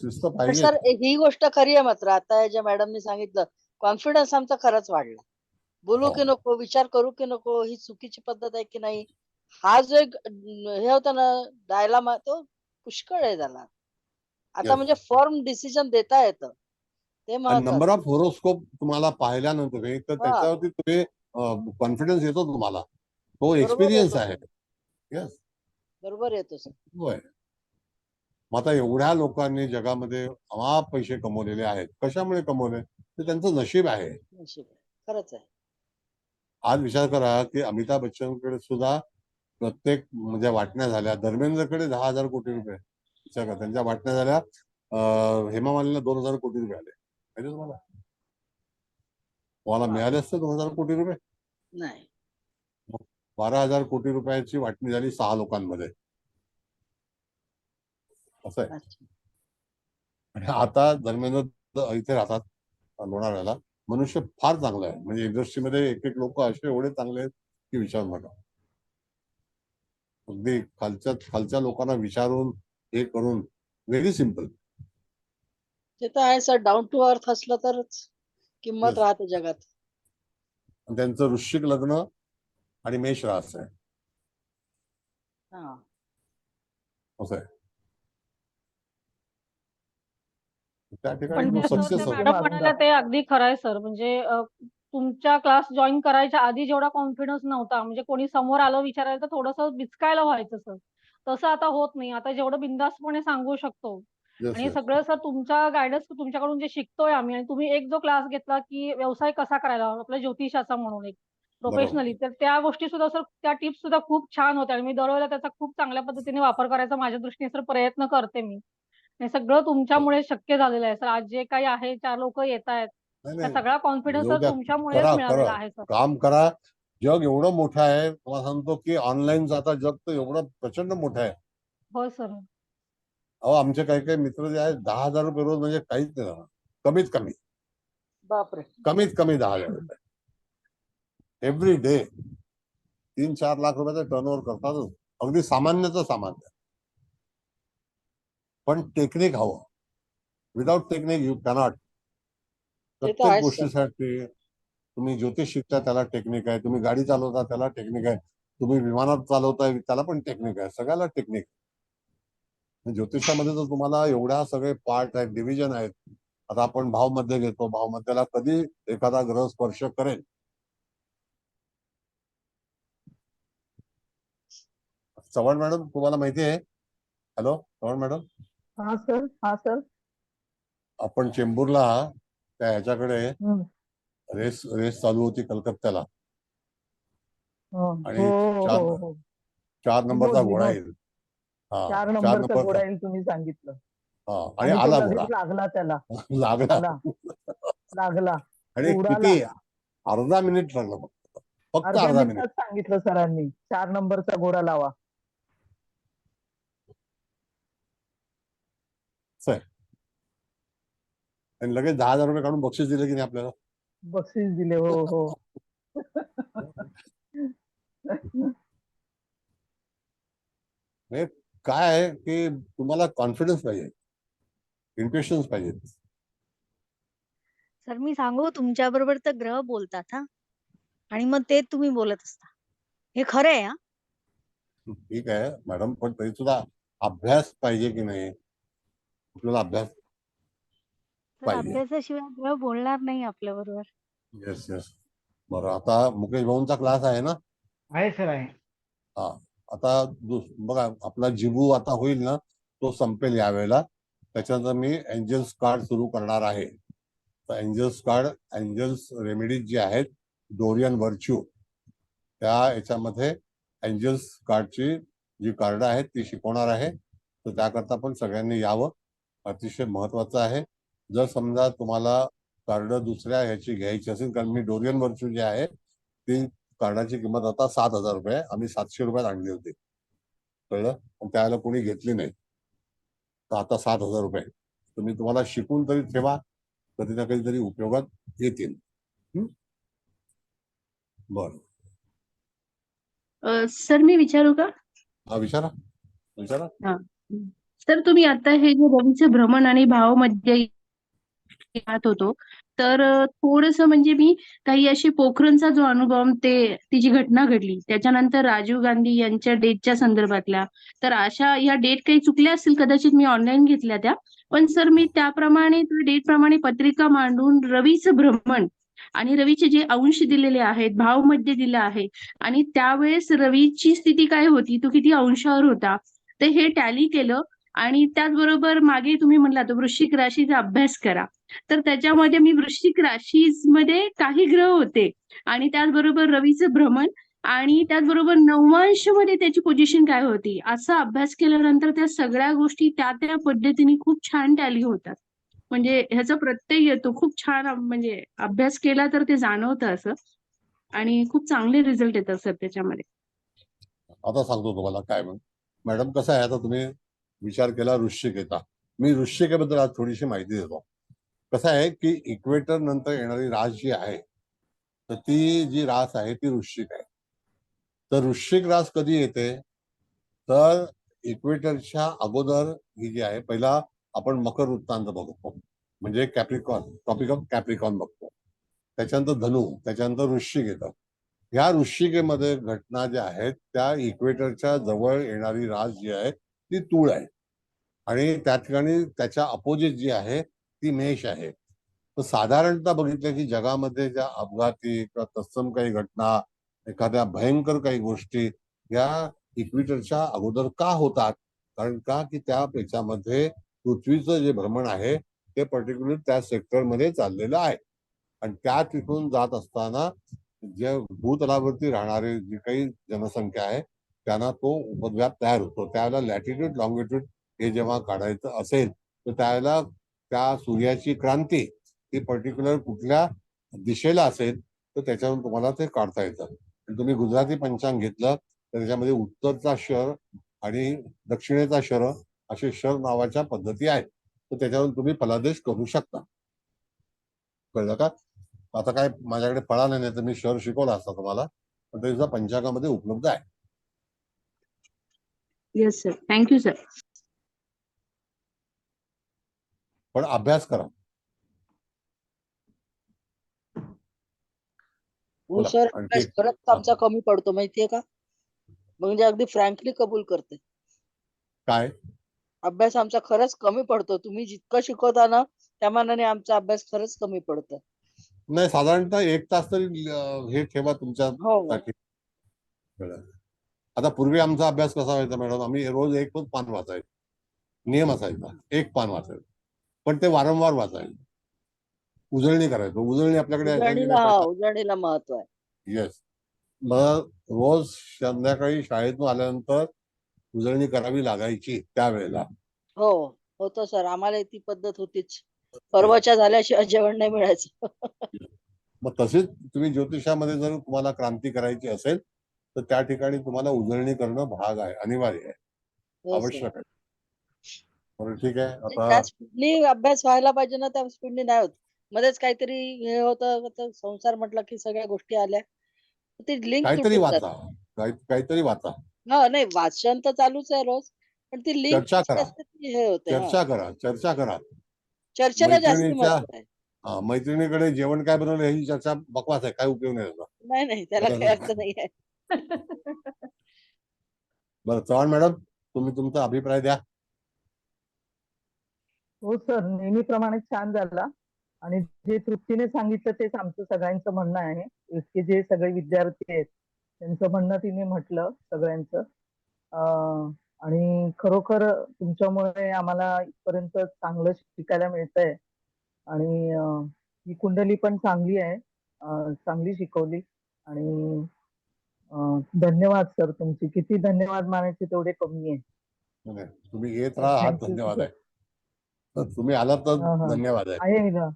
शिस्त पण पाहिजे. सर ही गोष्ट खरी आहे मात्र. आता ज्या मॅडमनी सांगितलं, कॉन्फिडन्स आमचा खरंच वाढला. बोलू की नको, विचार करू की नको, ही चुकीची पद्धत आहे की नाही, हा जो एक हे होता ना डायलामा, तो पुष्कळ आहे झाला. आता म्हणजे फॉर्म डिसिजन देता येतं, ते आणि महत्वाचं. नंबर ऑफ होरोस्कोप तुम्हाला पाहिल्यानंतर तर त्याच्यावरती तुम्ही कॉन्फिडन्स येतो तुम्हाला. तो एक्सपिरियन्स आहे. येस, बरोबर येतो सर. होय. मग आता एवढ्या लोकांनी जगामध्ये अमाप पैसे कमवलेले आहेत. कशामुळे कमवले? ते त्यांचं नशीब आहे. नशीब आहे. खरंच आहे. आज विचार करा की अमिताभ बच्चनकडे सुद्धा प्रत्येक म्हणजे वाटण्या झाल्या. धर्मेंद्रकडे 10,000 कोटी रुपये. विचार करा, त्यांच्या वाटण्या झाल्या. हेमा मालिनीला 2,000 कोटी रुपये आले. माहिती तुम्हाला? तुम्हाला मिळाले असते 2,000 कोटी रुपये? नाही. 12,000 कोटी रुपयाची वाटणी झाली 6 लोकांमध्ये. असं आहे. आणि आता धर्मेंद्र इथे राहतात लोणावळ्याला. मनुष्य फार चांगला आहे. म्हणजे इंडस्ट्रीमध्ये एक एक लोक असे एवढे चांगले आहेत की विचार नका. अगदी खालच्या लोकांना विचारून हे करून, व्हेरी सिम्पल. ते तर आहे सर. डाऊन टू अर्थ असलं तरच किंमत Yes. राहते जगात. त्यांचं वृश्चिक लग्न आणि मेष रास आहे. हा. असं आहे. त्या पण ठिकाणी तो त्याचं सक्सेस त्या होतो. मॅडम म्हणाल्या ते अगदी खरं आहे सर. म्हणजे तुमच्या क्लास जॉईन करायच्या आधी जेवढा कॉन्फिडन्स नव्हता, म्हणजे कोणी समोर आलं विचारायला तर थोडंसं बिचकायला व्हायचं सर. तसं आता होत नाही. आता जेवढं बिनधास्तपणे सांगू शकतो. आणि हे सगळं सर तुमच्या गायडन्स तुमच्याकडून जे शिकतोय आम्ही, आणि तुम्ही एक जो क्लास घेतला की व्यवसाय कसा करायला आपल्या ज्योतिषाचा म्हणून एक प्रोफेशनली, तर त्या गोष्टी सुद्धा सर, त्या टिप्स सुद्धा खूप छान होत्या. आणि मी दरवेळेला त्याचा खूप चांगल्या पद्धतीने वापर करायचा माझ्या दृष्टीने सर प्रयत्न करते मी. हे सगळं तुमच्यामुळे शक्य झालेलं आहे सर. आज जे काही आहे 4 लोक येत आहेत, त्या सगळा कॉन्फिडन्स येऊ सर द्या. तुमच्यामुळेच करा मिळालेला आहे सर. काम करा. जग एवढं मोठं आहे. तुम्हाला सांगतो की ऑनलाईन आता जग तर एवढं प्रचंड मोठं आहे. हो सर. अहो आमचे काही काही मित्र जे आहेत 10,000 रुपये रोज म्हणजे काहीच नाही. कमीत कमी बापरे. कमीत कमी 10,000 रुपये. एव्हरी डे 3-4 लाख रुपयाचं टर्नओव्हर करतातच, अगदी सामान्यचं सामान्य. पण टेक्निक हवं. Without technique you cannot. ते तर प्रत्येक आहेच सर. गोष्टीसाठी तुम्ही ज्योतिष शिकता त्याला टेक्निक आहे, तुम्ही गाडी चालवता त्याला टेक्निक आहे, तुम्ही विमानात चालवताय त्याला पण टेक्निक आहे, सगळ्याला टेक्निक. ज्योतिषामध्ये तर तुम्हाला एवढ्या सगळे पार्ट आहेत, डिव्हिजन आहेत. आता आपण भावमध्ये घेतो, भावमध्येला कधी एखादा ग्रह स्पर्श करेल. चव्हाण मॅडम तुम्हाला माहिती आहे? हॅलो चव्हाण मॅडम, हा सर, हा सर. आपण चेंबूरला त्या ह्याच्याकडे हम्म. रेस रेस चालू होती कलकत्त्याला, हो आणि हो चार हो हो. 4 नंबरचा विनोद घोडा विनोद येईल. हा 4 4 नंबरचा नंबरचा. घोडा येईल तुम्ही सांगितलं, हा आणि आणि तो आला लगेच घोडा. लागला त्याला. लागला. आला, लागला, आणि उडाला. किती अर्धा मिनिट लागला फक्त अर्ध्या अर्धा मिनिट. मिनिटात सांगितलं सरांनी 4 नंबरचा घोडा लावा. आणि लगेच 10,000 रुपये काढून बक्षीस दिले की नाही आपल्याला. बक्षीस दिले. हो हो. म्हणजे काय आहे की तुम्हाला कॉन्फिडन्स पाहिजे, इंट्युशन्स पाहिजे. सर मी सांगू, तुमच्या बरोबर तर ग्रह बोलतात हा, आणि मग ते तुम्ही बोलत असता, हे खरं आहे हा. ठीक आहे मॅडम, पण तरी सुद्धा अभ्यास पाहिजे की नाही, आपल्याला अभ्यास तर पाहिजे. अभ्यासाशिवाय ग्रह बोलणार नाही आपल्या बरोबर. Yes yes. बरं, आता मुकेश भाऊंचा क्लास आहे ना? आहे सर, आहे. हा, आता बघा आपला जिबू आता होईल ना, तो संपेल यावेळेला. त्याच्यानंतर मी एंजल्स कार्ड सुरू करणार आहे. तर एंजल्स कार्ड, एंजल्स रेमेडीज जी आहेत, डोरियन व्हर्च्यू, त्या याच्यामध्ये एंजल्स कार्डची जी कार्ड आहेत ती शिकवणार आहे. तर त्याकरता पण सगळ्यांनी यावं, अतिशय महत्वाचं आहे. जर समजा तुम्हाला कार्ड दुसऱ्या ह्याची घ्यायची असेल, कारण मी डोरियन व्हर्च्यू जी आहे ती कार्डाची किंमत आता 7,000 रुपये आहे. आम्ही 700 रुपयात आणली होती, कळलं, पण त्यावेळेला कोणी घेतली नाही. तर आता 7,000 रुपये. तुम्ही तुम्हाला शिकून तरी ठेवा, कधी ना कधीतरी उपयोगात येतील. बरं, सर मी विचारू का? हा विचारा विचारा. हा. तर तुम्ही आता हे जे रवीचं भ्रमण आणि भावमध्ये पाहत होतो, तर थोडस म्हणजे मी काही अशी पोखरणचा जो अनुभव, ती जी घटना घडली त्याच्यानंतर राजीव गांधी यांच्या डेटच्या संदर्भातल्या, तर अशा या डेट काही चुकल्या असतील कदाचित, मी ऑनलाईन घेतल्या त्या. पण सर मी त्याप्रमाणे त्या डेट प्रमाणे पत्रिका मांडून रवीचं भ्रमण आणि रवीचे जे अंश दिलेले आहेत, भाव मध्ये दिला आहे, आणि त्यावेळेस रवीची स्थिती काय होती, तो किती अंशावर होता, तर हे टॅली केलं. आणि त्याचबरोबर मागे तुम्ही म्हणलात वृश्चिक राशीचा अभ्यास करा, तर त्याच्यामध्ये मी वृश्चिक राशीमध्ये काही ग्रह होते, आणि त्याचबरोबर रवीचं भ्रमण, आणि त्याचबरोबर नववांश मध्ये त्याची पोझिशन काय होती, असा अभ्यास केल्यानंतर त्या सगळ्या गोष्टी त्या त्या पद्धतीने खूप छान टॅली होतात. म्हणजे ह्याचा प्रत्यय येतो, खूप छान म्हणजे अभ्यास केला तर ते जाणवतं असं, आणि खूप चांगले रिझल्ट येतात सर त्याच्यामध्ये. आता सांगतो तुम्हाला काय. मॅडम कसं आहे, आता तुम्ही विचार केला वृश्चिक येता, मी वृश्चिकेबद्दल आज थोडीशी माहिती देतो. कसं आहे की इक्वेटर नंतर येणारी रास जी आहे, तर ती जी रास आहे ती वृश्चिक आहे. तर वृश्चिक रास कधी येते, तर इक्वेटरच्या अगोदर ही जी आहे, पहिला आपण मकर वृत्तांत बघतो, म्हणजे कॅप्रिकॉन, टॉपिक ऑफ कॅप्रिकॉन बघतो, त्याच्यानंतर धनु, त्याच्यानंतर वृश्चिक येतं. ह्या वृश्चिकेमध्ये घटना ज्या आहेत त्या इक्वेटरच्या जवळ येणारी रास जी आहे ती तूळ आहे, आणि त्या ठिकाणी त्याच्या अपोजिट जी आहे ती मेष आहे. तर साधारणतः बघितलं की जगामध्ये ज्या अपघाती किंवा तत्सम काही घटना, एखाद्या भयंकर काही गोष्टी या इक्वेटरच्या अगोदर का होतात, कारण का की त्या याच्यामध्ये पृथ्वीचं जे भ्रमण आहे ते पर्टिक्युलर त्या सेक्टरमध्ये चाललेलं आहे, आणि त्या तिथून जात असताना जे भूतलावरती राहणारे जी काही जनसंख्या आहे त्यांना तो उपद्व्याप तयार होतो. त्यावेळेला लॅटिट्यूड लॉंगिट्यूड हे जेव्हा काढायचं असेल तर त्यावेळेला त्या सूर्याची क्रांती ही पर्टिक्युलर कुठल्या दिशेला असेल तर त्याच्यावरून तुम्हाला ते काढता येतं. तुम्ही गुजराती पंचांग घेतलं तर त्याच्यामध्ये उत्तरचा शर आणि दक्षिणेचा शर असे शर नावाच्या पद्धती आहेत, तर त्याच्यावरून तुम्ही फलादेश करू शकता, कळलं का? आता काय माझ्याकडे पळालं नाही तर मी शहर शिकवला असता तुम्हाला, पण ते सुद्धा पंचांगामध्ये उपलब्ध आहे. Yes sir, thank you sir. पण अभ्यास करा. हो बोला सर, आणखी. अभ्यास खरंच आमचा कमी पडतो माहितीये का? म्हणजे अगदी फ्रँकली कबूल करते. काय अभ्यास आमचा खरंच कमी पडतो. तुम्ही जितकं शिकवता ना त्या मानाने आमचा अभ्यास खरंच कमी पडतो. नाही, साधारणतः 1 तास तरी हे ठेवा हो. तुमच्यासाठी. आता पूर्वी आमचा अभ्यास कसा व्हायचा मॅडम, आम्ही रोज 1 पान वाचायचो. नियम असायचा 1 पान वाचायचं, पण ते वारंवार वाचायचं. उजळणी करायचो. उजळणी आपल्याकडे असायची नाही पण उजळणीला महत्व आहे. येस. मग रोज संध्याकाळी शाळेतून आल्यानंतर उजळणी करावी लागायची त्यावेळेला. हो, होतं सर. आम्हाला ती पद्धत होतीच. परवाच्या झाल्याशिवाय जेवण नाही मिळायचं. मग तसेच तुम्ही ज्योतिषामध्ये जर तुम्हाला क्रांती करायची असेल तर त्या ठिकाणी तुम्हाला उजळणी करणं भाग आहे, अनिवार्य आहे, हो सर. आवश्यक आहे. बरं, ठीक आहे. म्हणजे आता त्या स्पीडनी अभ्यास व्हायला पाहिजे ना, त्या स्पीडनी नाही होत. मध्येच काहीतरी हे होतं, आता संसार म्हटलं की सगळ्या गोष्टी आल्या. ती लिंक काहीतरी तुटून वाचा, जाते. काहीतरी वाचा, नाही वाचन तर चालूच आहे रोज, पण ती लिंक चर्चा करा, असते ती हे होते. चर्चा करा, चर्चा करा. चर्चेला जास्ती मैत्रिणीच्या महत्व आहे. मैत्रिणीकडे जेवण काय बनवलं ह्याची चर्चा बकवास आहे, काय उपयोग नाही त्याचा. नाही त्याला काही अर्थ नाही आहे. बरं, चव्हाण मॅडम तुम्ही तुमचा अभिप्राय द्या. हो सर, नेहमीप्रमाणे छान झाला आणि जे तृप्तीने सांगितलं तेच आमचं सगळ्यांचं म्हणणं आहे. इतके जे सगळे विद्यार्थी आहेत त्यांचं म्हणणं तिने म्हटलं सगळ्यांचं. आणि खरोखर तुमच्यामुळे आम्हाला इथपर्यंत चांगलं शिकायला मिळतंय आणि ही कुंडली पण चांगली आहे, चांगली शिकवली आणि धन्यवाद सर. तुमची किती धन्यवाद मानायचे तेवढे कमी आहे. नाही, तुम्ही येत राहा, हा थँक्यू धन्यवाद सर. आहे. तर तुम्ही आलात तर धन्यवाद आहे. आहे ना,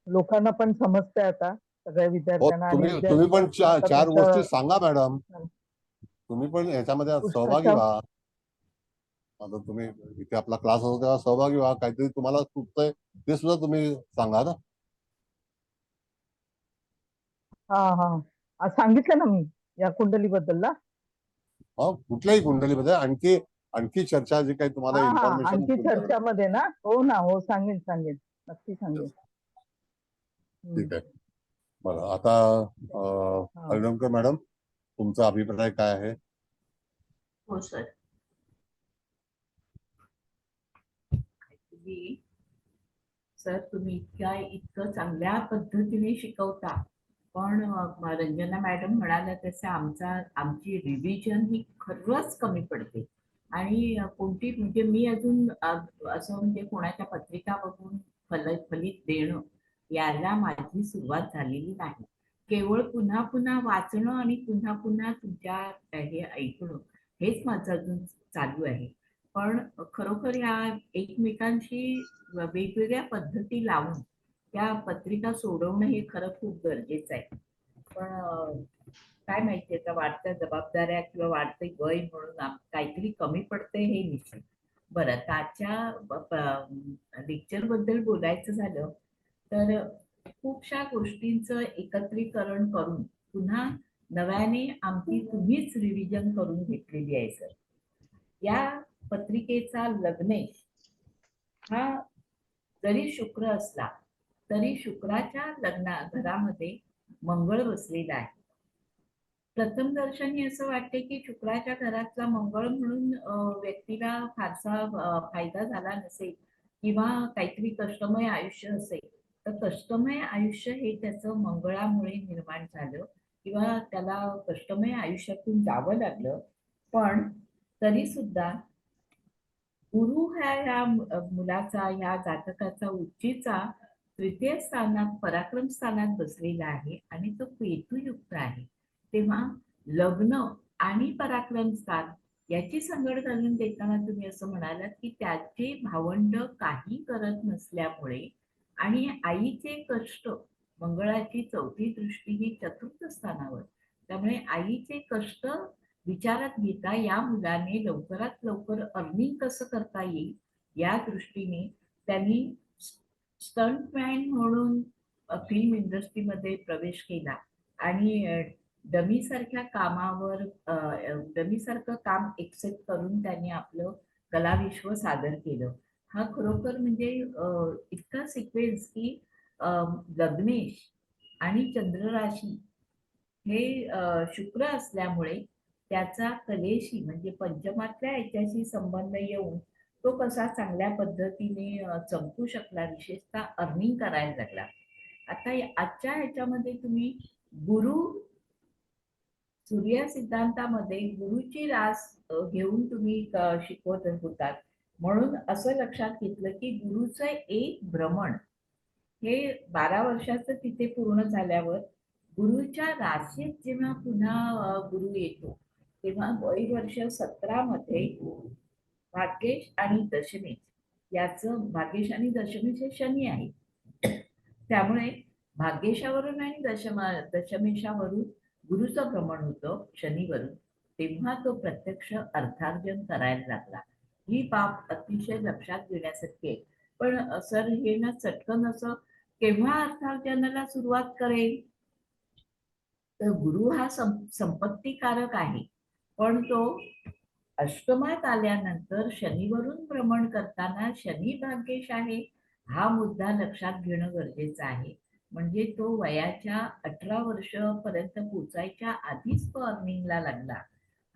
लोकांना पण समजतंय आता सगळ्या हो, विद्यार्थ्यांना आणि तुम्ही पण विद्यार्थी आता चार तुमच्या गोष्टी सांगा मॅडम. तुम्ही पण याच्यामध्ये सहभागी पुस्तकाच्या व्हा. आता तुम्ही इथे आपला क्लास होतो तेव्हा सहभागी व्हा. काहीतरी तुम्हाला सुचतंय ते सुद्धा तुम्ही सांगा ना. आज सांगितलं ना मी या कुंडलीबद्दल ना. कुठल्याही कुंडलीमध्ये आणखी चर्चा जी काही तुम्हाला इन्फॉर्मेशन आणखी चर्चामध्ये ना. हो ना, हो सांगेन नक्की सांगेन. ठीक आहे. बरं, आता हळदणकर मॅडम तुमचा अभिप्राय काय आहे? हो सर, तुम्ही इतकं चांगल्या पद्धतीने शिकवता, पण रंजना मॅडम म्हणाल्या तसं आमची रिव्हिजन ही खरंच कमी पडते. आणि कोणती म्हणजे मी अजून असं म्हणजे कोणाच्या पत्रिका बघून फलित देणं याला माझी सुरुवात झालेली नाही. केवळ पुन्हा पुन्हा वाचणं आणि पुन्हा पुन्हा तुमच्या हे ऐकणं हेच माझं अजून चालू आहे. पण खरोखर ह्या एकमेकांशी वेगवेगळ्या पद्धती लावून त्या पत्रिका सोडवणं हे खरं खूप गरजेचं आहे. पण काय माहिती, आता वाढत्या जबाबदाऱ्या किंवा वाढते वय म्हणून काहीतरी कमी पडते हे निश्चित. बरं, त्याच्या लेक्चर बद्दल बोलायचं झालं तर खूपशा गोष्टींचं एकत्रीकरण करून पुन्हा नव्याने आमची तुम्हीच रिव्हिजन करून घेतलेली आहे सर. या पत्रिकेचा लग्नेश हा जरी शुक्र असला तरी शुक्राच्या घरामध्ये मंगळ बसलेला आहे. प्रथम दर्शनी असं वाटते की शुक्राच्या घरातला मंगळ म्हणून व्यक्तीला फारसा फायदा झाला नसेल किंवा काहीतरी कष्टमय आयुष्य असेल, तर कष्टमय आयुष्य हे त्याचं मंगळामुळे निर्माण झालं किंवा त्याला कष्टमय आयुष्यातून जावं लागलं. पण तरी सुद्धा गुरु ह्या मुलाचा, ह्या जातकाचा उच्चीचा तृतीय स्थानात पराक्रम स्थानात बसलेला आहे आणि तो केतुयुक्त आहे. तेव्हा लग्न आणि पराक्रम स्थान याची संगड घालून देताना तुम्ही असं म्हणालात की त्याचे भावंड काही करत नसल्यामुळे आणि आईचे कष्ट, मंगळाची चौथी दृष्टी ही चतुर्थ स्थानावर, त्यामुळे आईचे कष्ट विचारात घेता या मुलाने लवकरात लवकर अर्निंग कसं करता येईल या दृष्टीने त्यांनी स्टंटमॅन म्हणून फिल्म इंडस्ट्रीमध्ये प्रवेश केला आणि डमी सारख्या कामावर डमी सारखं काम एक्सेप्ट करून त्यांनी आपलं कलाविश्व सादर केलं. हा खरोखर म्हणजे इतका सिक्वेन्स की लग्नेश आणि चंद्रराशी हे शुक्र असल्यामुळे त्याचा कलेशी म्हणजे पंचमातल्या याच्याशी संबंध येऊन तो कसा चांगल्या पद्धतीने चमकू शकला, विशेषतः अर्निंग करायला लागला. आता आजच्या ह्याच्यामध्ये तुम्ही गुरु सूर्य सिद्धांतामध्ये गुरुची रास घेऊन तुम्ही शिकवत होतात, म्हणून असं लक्षात घेतलं की गुरुचं एक भ्रमण हे 12 वर्षाचं तिथे पूर्ण झाल्यावर गुरुच्या राशीत जेव्हा पुन्हा गुरु येतो तेव्हा वय वर्ष 17 मध्ये भाग्येश आणि दशमेश याचं, भाग्येश आणि दशमेश हे शनी आहे, त्यामुळे भाग्येशावरून आणि दशमेशावरून गुरुचं भ्रमण होतं शनीवरून, तेव्हा तो प्रत्यक्ष अर्थार्जन करायला लागला. ही बाब अतिशय लक्षात घेण्यासारखी आहे. पण सर हे ना चटकन असं केव्हा अर्थार्जनाला सुरुवात करेल, तर गुरु हा संपत्तीकारक आहे, पण तो अष्टमात आल्यानंतर शनीवरून भ्रमण करताना शनी भाग्येश आहे हा मुद्दा लक्षात घेणं गरजेचं आहे. म्हणजे तो वयाच्या 18 वर्षापर्यंत पोचायच्या आधीच तो अर्निंगला लागला,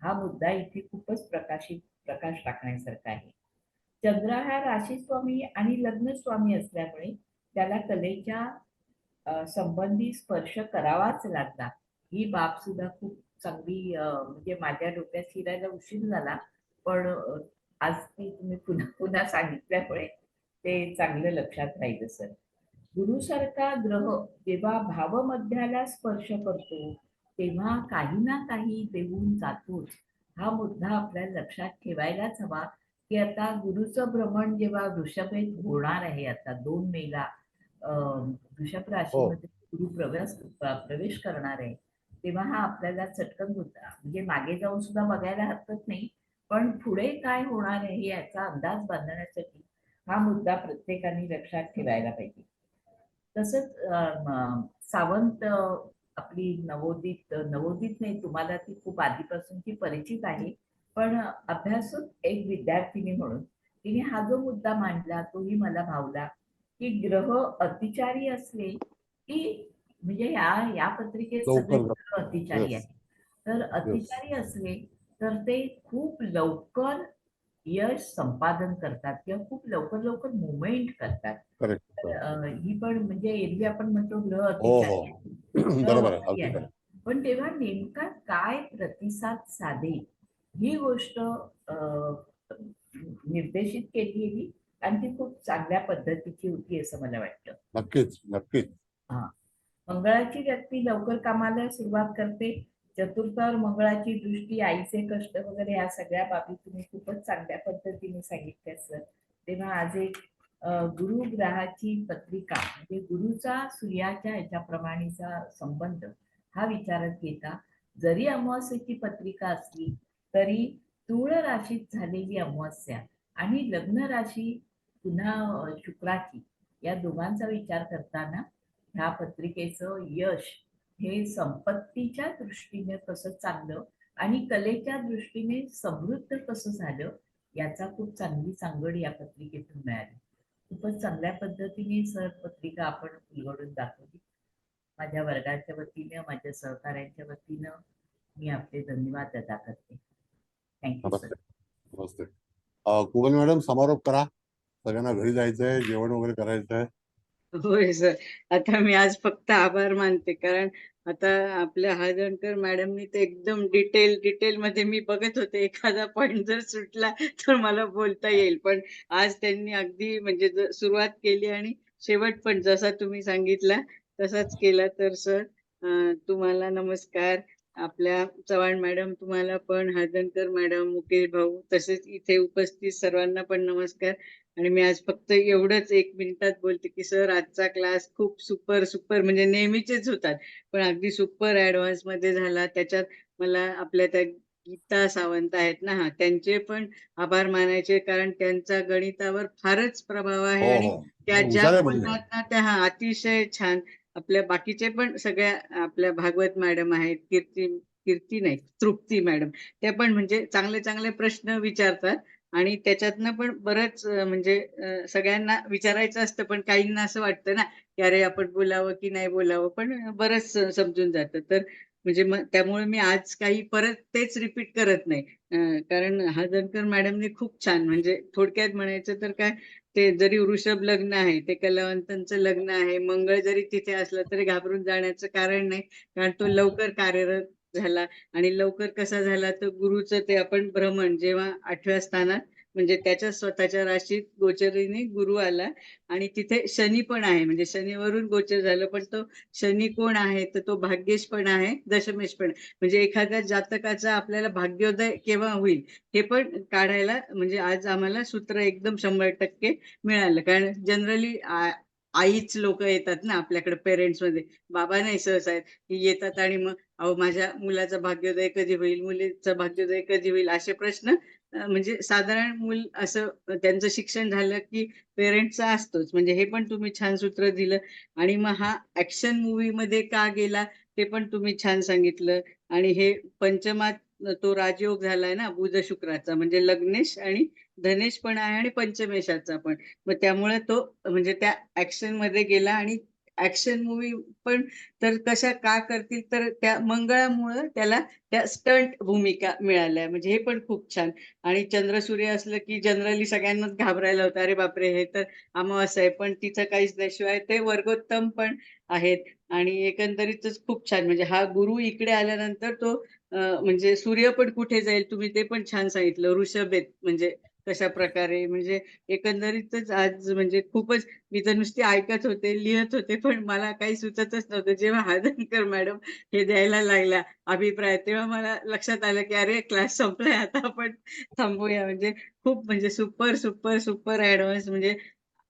हा मुद्दा इथे खूपच प्रकाश टाकण्यासारखा आहे. चंद्र हा राशीस्वामी आणि लग्नस्वामी असल्यामुळे त्याला कलेच्या संबंधी स्पर्श करावाच लागला. ही बाब सुद्धा खूप चांगली म्हणजे माझ्या डोक्यात शिरायला उशीर झाला, पण आज ती तुम्ही पुन्हा पुन्हा सांगितल्यामुळे ते चांगलं लक्षात राहिलं सर. गुरुसारखा ग्रह जेव्हा भावमध्याला स्पर्श करतो तेव्हा काही ना काही देऊन जातोच, हा मुद्दा आपल्याला लक्षात ठेवायलाच हवा. की आता गुरुचं भ्रमण जेव्हा वृषभेत होणार आहे, आता 2 मेला वृषभ राशीमध्ये गुरु प्रवेश करणार आहे, तेव्हा हा आपल्याला चटकन मुद्दा म्हणजे मागे जाऊन सुद्धा बघायला हरकत नाही, पण पुढे काय होणार आहे याचा अंदाज बांधण्यासाठी हा मुद्दा प्रत्येकाने लक्षात ठेवायला पाहिजे. तसंच सावंत आपली नवोदित नाही, तुम्हाला ती खूप आधीपासूनची परिचित आहे, पण अभ्यासूत एक विद्यार्थिनी म्हणून तिने हा जो मुद्दा मांडला तोही मला भावला की ग्रह अतिचारी असले की म्हणजे या पत्रिकेत सगळे ग्रह अतिचारी आहे, तर अतिचारी असले तर ते खूप लवकर यश संपादन करतात किंवा खूप लवकर मुवमेंट करतात. ही पण म्हणजे एरवी आपण म्हणतो ग्रह अतिचारी आहे, पण तेव्हा नेमका काय प्रतिसाद साधेल ही गोष्ट निर्देशित केली गेली आणि ती खूप चांगल्या पद्धतीची होती असं मला वाटतं. नक्कीच. हा, मंगळाची व्यक्ती लवकर कामाला सुरुवात करते. चतुर्थावर मंगळाची दृष्टी, आईचे कष्ट वगैरे या सगळ्या बाबी तुम्ही खूपच चांगल्या पद्धतीने सांगितल्या सर. तेव्हा आज एक गुरु ग्रहाची पत्रिका म्हणजे गुरुचा सूर्याच्या याच्याप्रमाणेचा संबंध हा विचारात घेता जरी अमावास्येची पत्रिका असली तरी तूळ राशीत झालेली अमावास्या आणि लग्न राशी पुन्हा शुक्राची या दोघांचा विचार करताना ह्या पत्रिकेचं यश हे संपत्तीच्या दृष्टीने कसं चांगलं आणि कलेच्या दृष्टीने समृद्ध कसं झालं याचा खूप चांगली सांगड या पत्रिकेतून मिळाली. खूपच चांगल्या पद्धतीने सर पत्रिका आपण उलगडून दाखवली. माझ्या वर्गाच्या वतीनं, माझ्या सहकाऱ्यांच्या वतीनं मी आपले धन्यवाद अदा करते. Thank you sir. नमस्ते. कुबल मॅडम समारोप करा, सगळ्यांना घरी जायचंय, जेवण वगैरे करायचंय. होय सर, आता मी आज फक्त आभार मानते, कारण आता आपल्या हळदणकर मॅडमनी तर एकदम डिटेल मध्ये मी बघत होते, एखादा पॉइंट जर सुटला तर मला बोलता येईल, पण आज त्यांनी अगदी म्हणजे सुरुवात केली आणि शेवट पण जसा तुम्ही सांगितला तसाच केला. तर सर तुम्हाला नमस्कार. आपल्या चव्हाण मॅडम तुम्हाला पण, हळदणकर मॅडम, मुकेश भाऊ, तसेच इथे उपस्थित सर्वांना पण नमस्कार. आणि मी आज फक्त एवढंच 1 मिनिटात बोलते की सर आजचा क्लास खूप सुपर म्हणजे नेहमीचेच होतात, पण अगदी सुपर ऍडव्हान्स मध्ये झाला. त्याच्यात मला आपल्या त्या गीता सावंत आहेत ना, त्यांचे पण आभार मानायचे, कारण त्यांचा गणितावर फारच प्रभाव आहे आणि त्या ज्या बोलतात ना त्या अतिशय छान. आपल्या बाकीचे पण सगळ्या आपल्या भागवत मॅडम आहेत, कीर्ती नाही तृप्ती मॅडम, त्या पण म्हणजे चांगले चांगले प्रश्न विचारतात आणि त्याच्यातनं पण बरंच म्हणजे सगळ्यांना विचारायचं असतं, पण काहींना असं वाटतं ना की अरे आपण बोलावं की नाही बोलावं, पण बरंच समजून जातं. तर म्हणजे मग त्यामुळे मी आज काही परत तेच रिपीट करत नाही. कारण हादनकर मॅडमने खूप छान म्हणजे थोडक्यात म्हणायचं तर काय, ते जरी वृषभ लग्न आहे, ते कलावंतांचं लग्न आहे, मंगळ जरी तिथे असलं तरी घाबरून जाण्याचं कारण नाही, कारण तो लवकर कार्यरत झाला. आणि लवकर कसा झाला तर गुरुचं ते आपण भ्रमण जेव्हा 8व्या स्थानात म्हणजे त्याच्या स्वतःच्या राशीत गोचरीने गुरु आला आणि तिथे शनी पण आहे, म्हणजे शनीवरून गोचर झालं, पण तो शनी कोण आहे तर तो भाग्येश पण आहे, दशमेश पण आहे. म्हणजे एखाद्या जातकाचा आपल्याला भाग्योदय केव्हा होईल हे पण काढायला म्हणजे आज आम्हाला सूत्र एकदम 100% मिळालं. कारण जनरली आईच लोक येतात ना आपल्याकडे, पेरेंट्स मध्ये बाबा नाही सहसा येतात आणि मग अहो माझ्या मुलाचा भाग्योदय कधी होईल, मुलीचा भाग्योदय कधी होईल, असे प्रश्न म्हणजे साधारण मूल असं त्यांचं शिक्षण झालं की पेरेंट्सचा असतोच. म्हणजे हे पण तुम्ही छान सूत्र दिलं. आणि मग हा ऍक्शन मूवी मध्ये का गेला ते पण तुम्ही छान सांगितलं. आणि हे पंचमात तो राजयोग झालाय ना बुध शुक्राचा, म्हणजे लग्नेश आणि धनेश पण आहे आणि पंचमेशाचा पण. मग त्यामुळे तो म्हणजे त्या ऍक्शन मध्ये गेला. आणि ऍक्शन मूवी पण तर कशा का करतील तर त्या मंगळामुळं त्याला त्या स्टंट भूमिका मिळाल्या, म्हणजे हे पण खूप छान. आणि चंद्र सूर्य असलं की जनरली सगळ्यांनाच घाबरायला होतं, अरे बापरे हे तर अमावास्या आहे, पण तिचं काहीच नाही. शिवाय ते वर्गोत्तम पण आहेत. आणि एकंदरीतच खूप छान, म्हणजे हा गुरु इकडे आल्यानंतर तो म्हणजे सूर्य पण कुठे जाईल तुम्ही ते पण छान सांगितलं. वृषभेत म्हणजे कशा प्रकारे, म्हणजे एकंदरीतच आज म्हणजे खूपच, मी तर नुसती ऐकत होते, लिहत होते, पण मला काही सुचतच नव्हतं. जेव्हा हादनकर मॅडम हे द्यायला लागला अभिप्राय, तेव्हा मला लक्षात आलं की अरे क्लास संपलाय, आता आपण थांबूया. म्हणजे खूप म्हणजे सुपर सुपर सुपर ऍडव्हान्स, म्हणजे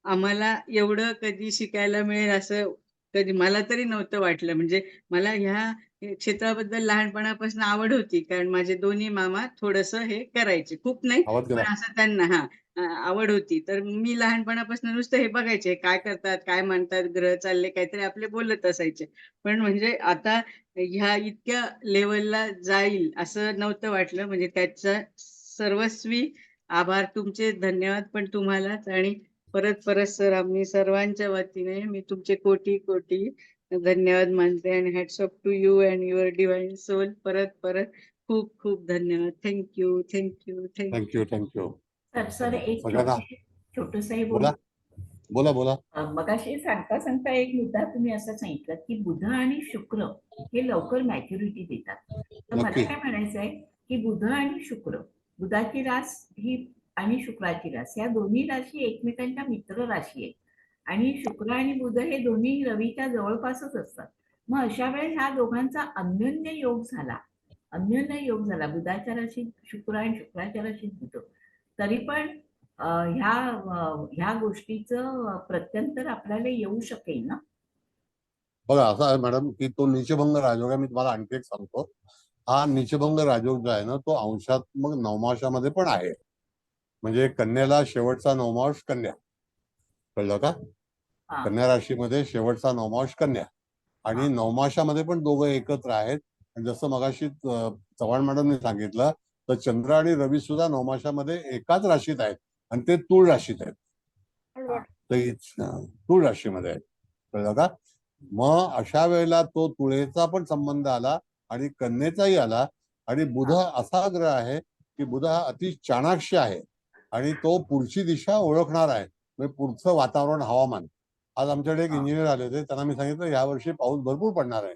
आम्हाला एवढं कधी शिकायला मिळेल असं कधी मला तरी नव्हतं वाटलं. म्हणजे मला ह्या क्षेत्राबद्दल लहानपणापासून आवड होती, कारण माझे दोन्ही मामा थोडंसं हे करायचे, खूप नाही आवाज पण गेला. असं त्यांना आवड होती. तर मी लहानपणापासून नुसतं हे बघायचे, काय करतात, काय म्हणतात, ग्रह चालले काहीतरी आपले बोलत असायचे. पण म्हणजे आता ह्या इतक्या लेवलला जाईल असं नव्हतं वाटलं. म्हणजे त्याचा सर्वस्वी आभार तुमचे, धन्यवाद पण तुम्हालाच. आणि परत परत सर आम्ही सर्वांच्या वतीने मी तुमचे कोटी कोटी धन्यवाद मानते. आणि hats off to you and your divine soul. परत परत खूप खूप धन्यवाद. Thank you thank you thank you. Thank you. Sir एक सगळ्यांना छोटंसंही बोला बोला बोला. मगाशी सांगता सांगता एक मुद्दा तुम्ही असं सांगितलं की बुध आणि शुक्र हे लवकर मॅच्युरिटी देतात. तर मला नक्की. काय म्हणायचं आहे की बुध आणि शुक्र, बुधाची रास ही आणि शुक्राची रास, या दोन्ही राशी एकमेकांच्या मित्र राशी आहेत. आणि शुक्र आणि बुध हे दोन्ही रवीच्या जवळपासच असतात. मग अशा वेळेस ह्या दोघांचा अन्योन्य योग झाला बुधाच्या राशीत शुक्र आणि शुक्राच्या राशीत बुध, तरी पण ह्या गोष्टीचं प्रत्यंतर आपल्याला येऊ शकेल ना? बघा असं आहे मॅडम की तो नीचभंग राजयोग आहे. मी तुम्हाला आणखी एक सांगतो. हा नीचभंग राजयोग जो आहे ना तो अंशात्मक नवमाशामध्ये पण आहे. म्हणजे कन्याला शेवटचा नवमांश कन्या, कळलं का? कन्या राशीमध्ये शेवटचा नवमांश कन्या आणि नवमाशामध्ये पण दोघं एकत्र आहेत. आणि जसं मगाशी चव्हाण मॅडमने सांगितलं तर चंद्र आणि रवी सुद्धा नवमाशामध्ये एकाच राशीत आहेत आणि ते तूळ राशीत आहेत. तूळ राशीमध्ये आहेत, कळलं का? मग अशा वेळेला तो तुळेचा पण संबंध आला आणि कन्येचाही आला. आणि बुध असा ग्रह आहे की बुध हा अति चाणाक्ष आहे आणि तो पुढची दिशा ओळखणार आहे, म्हणजे पुढचं वातावरण, हवामान. आज आमच्याकडे एक इंजिनियर आले होते, त्यांना मी सांगितलं यावर्षी पाऊस भरपूर पडणार आहे.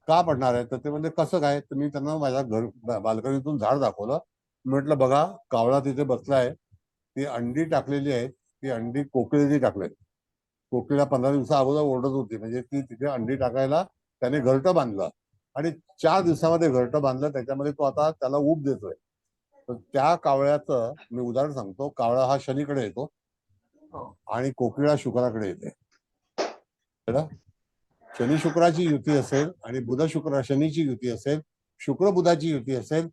का पडणार आहे तर ते म्हणजे कसं काय, तर मी त्यांना माझ्या घर बाल्कनीतून झाड दाखवलं. म्हटलं बघा कावळा तिथे बसलाय, ती अंडी टाकलेली आहेत, ती अंडी कोकिळेने टाकलेत. कोकिळा 15 दिवसा अगोदर ओरडत होती, म्हणजे ती तिथे अंडी टाकायला त्याने घरटं बांधलं आणि 4 दिवसामध्ये घरटं बांधलं, त्याच्यामध्ये तो आता त्याला ऊब देतोय. तर त्या कावळ्याचं मी उदाहरण सांगतो. कावळा हा शनीकडे येतो आणि कोकिळा शुक्राकडे येते. शनी शुक्राची युती असेल आणि बुध शुक्र शनीची युती असेल, शुक्र बुधाची युती असेल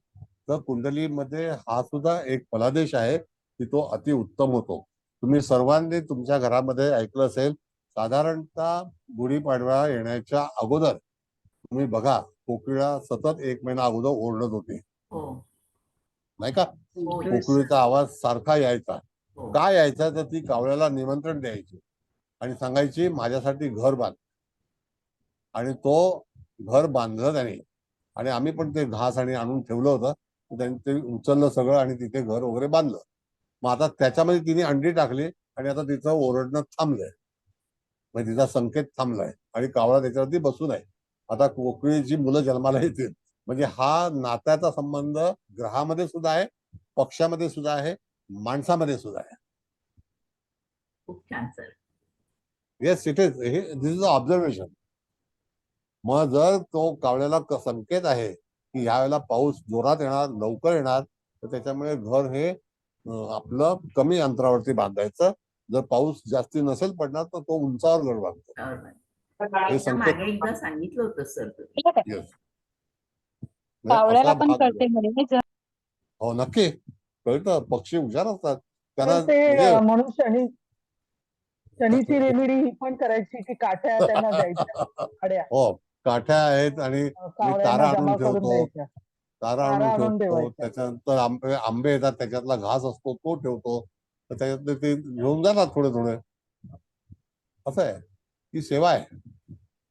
तर कुंडलीमध्ये हा सुद्धा एक फलादेश आहे की तो अति उत्तम होतो. तुम्ही सर्वांनी तुमच्या घरामध्ये ऐकलं असेल, साधारणतः गुढीपाडवा येण्याच्या अगोदर तुम्ही बघा, कोकिळा सतत 1 महिना अगोदर ओरडत होती, हो नाही का? हो कोकिळेचा आवाज सारखा यायचा. हो का यायचा? तर ती कावळ्याला निमंत्रण द्यायची आणि सांगायची माझ्यासाठी घर बांध. आणि तो घर बांधलं त्याने, आणि आम्ही पण ते घास आणि आणून ठेवलं होतं. त्यांनी ते उचललं सगळं आणि तिथे घर वगैरे बांधलं. मग आता त्याच्यामध्ये तिने अंडी टाकली आणि आता तिचं ओरडणं थांबलंय, म्हणजे तिचा संकेत थांबलाय आणि कावळा त्याच्यावरती बसून आहे. आता कोकिळीची मुलं जन्माला येतील. म्हणजे हा नात्याचा संबंध ग्रहामध्ये सुद्धा आहे, पक्षामध्ये सुद्धा आहे, माणसामध्ये सुद्धा आहे. खूप छान sir. Yes, it is. This is observation. मग जर तो कावळ्याला संकेत आहे की ह्या वेळेला पाऊस जोरात येणार, लवकर येणार, तर त्याच्यामुळे घर हे आपलं कमी अंतरावरती बांधायचं. जर पाऊस जास्ती नसेल पडणार तर तो उंचावर घर बांधतो. हे संकेत मागे एकदा सांगितलं होतं सर तुम्ही. येस. कावळ्याला पण कळते म्हणे. हो, नक्की कळतं. पक्षी हुशार असतात. त्यांना तर ते म्हणजे म्हणून शनीची रेमेडी ही पण करायची की काठ्या त्यांना द्यायच्या खड्या. हो, काठ्या आहेत आणि मी कावळ्यांना तारा आणून जमा करून ठेवतो. द्यायच्या. तारा तारा आणून आणून ठेवतो. ठेवायच्या. त्याच्यानंतर आंबे येतात, त्याच्यातला घास असतो तो ठेवतो. तर त्याच्यातले ते घेऊन जातात थोडे थोडे. असं आहे, ही सेवा आहे.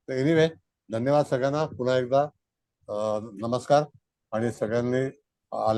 तर एनिवे, धन्यवाद सगळ्यांना पुन्हा एकदा. नमस्कार. आणि सगळ्यांनी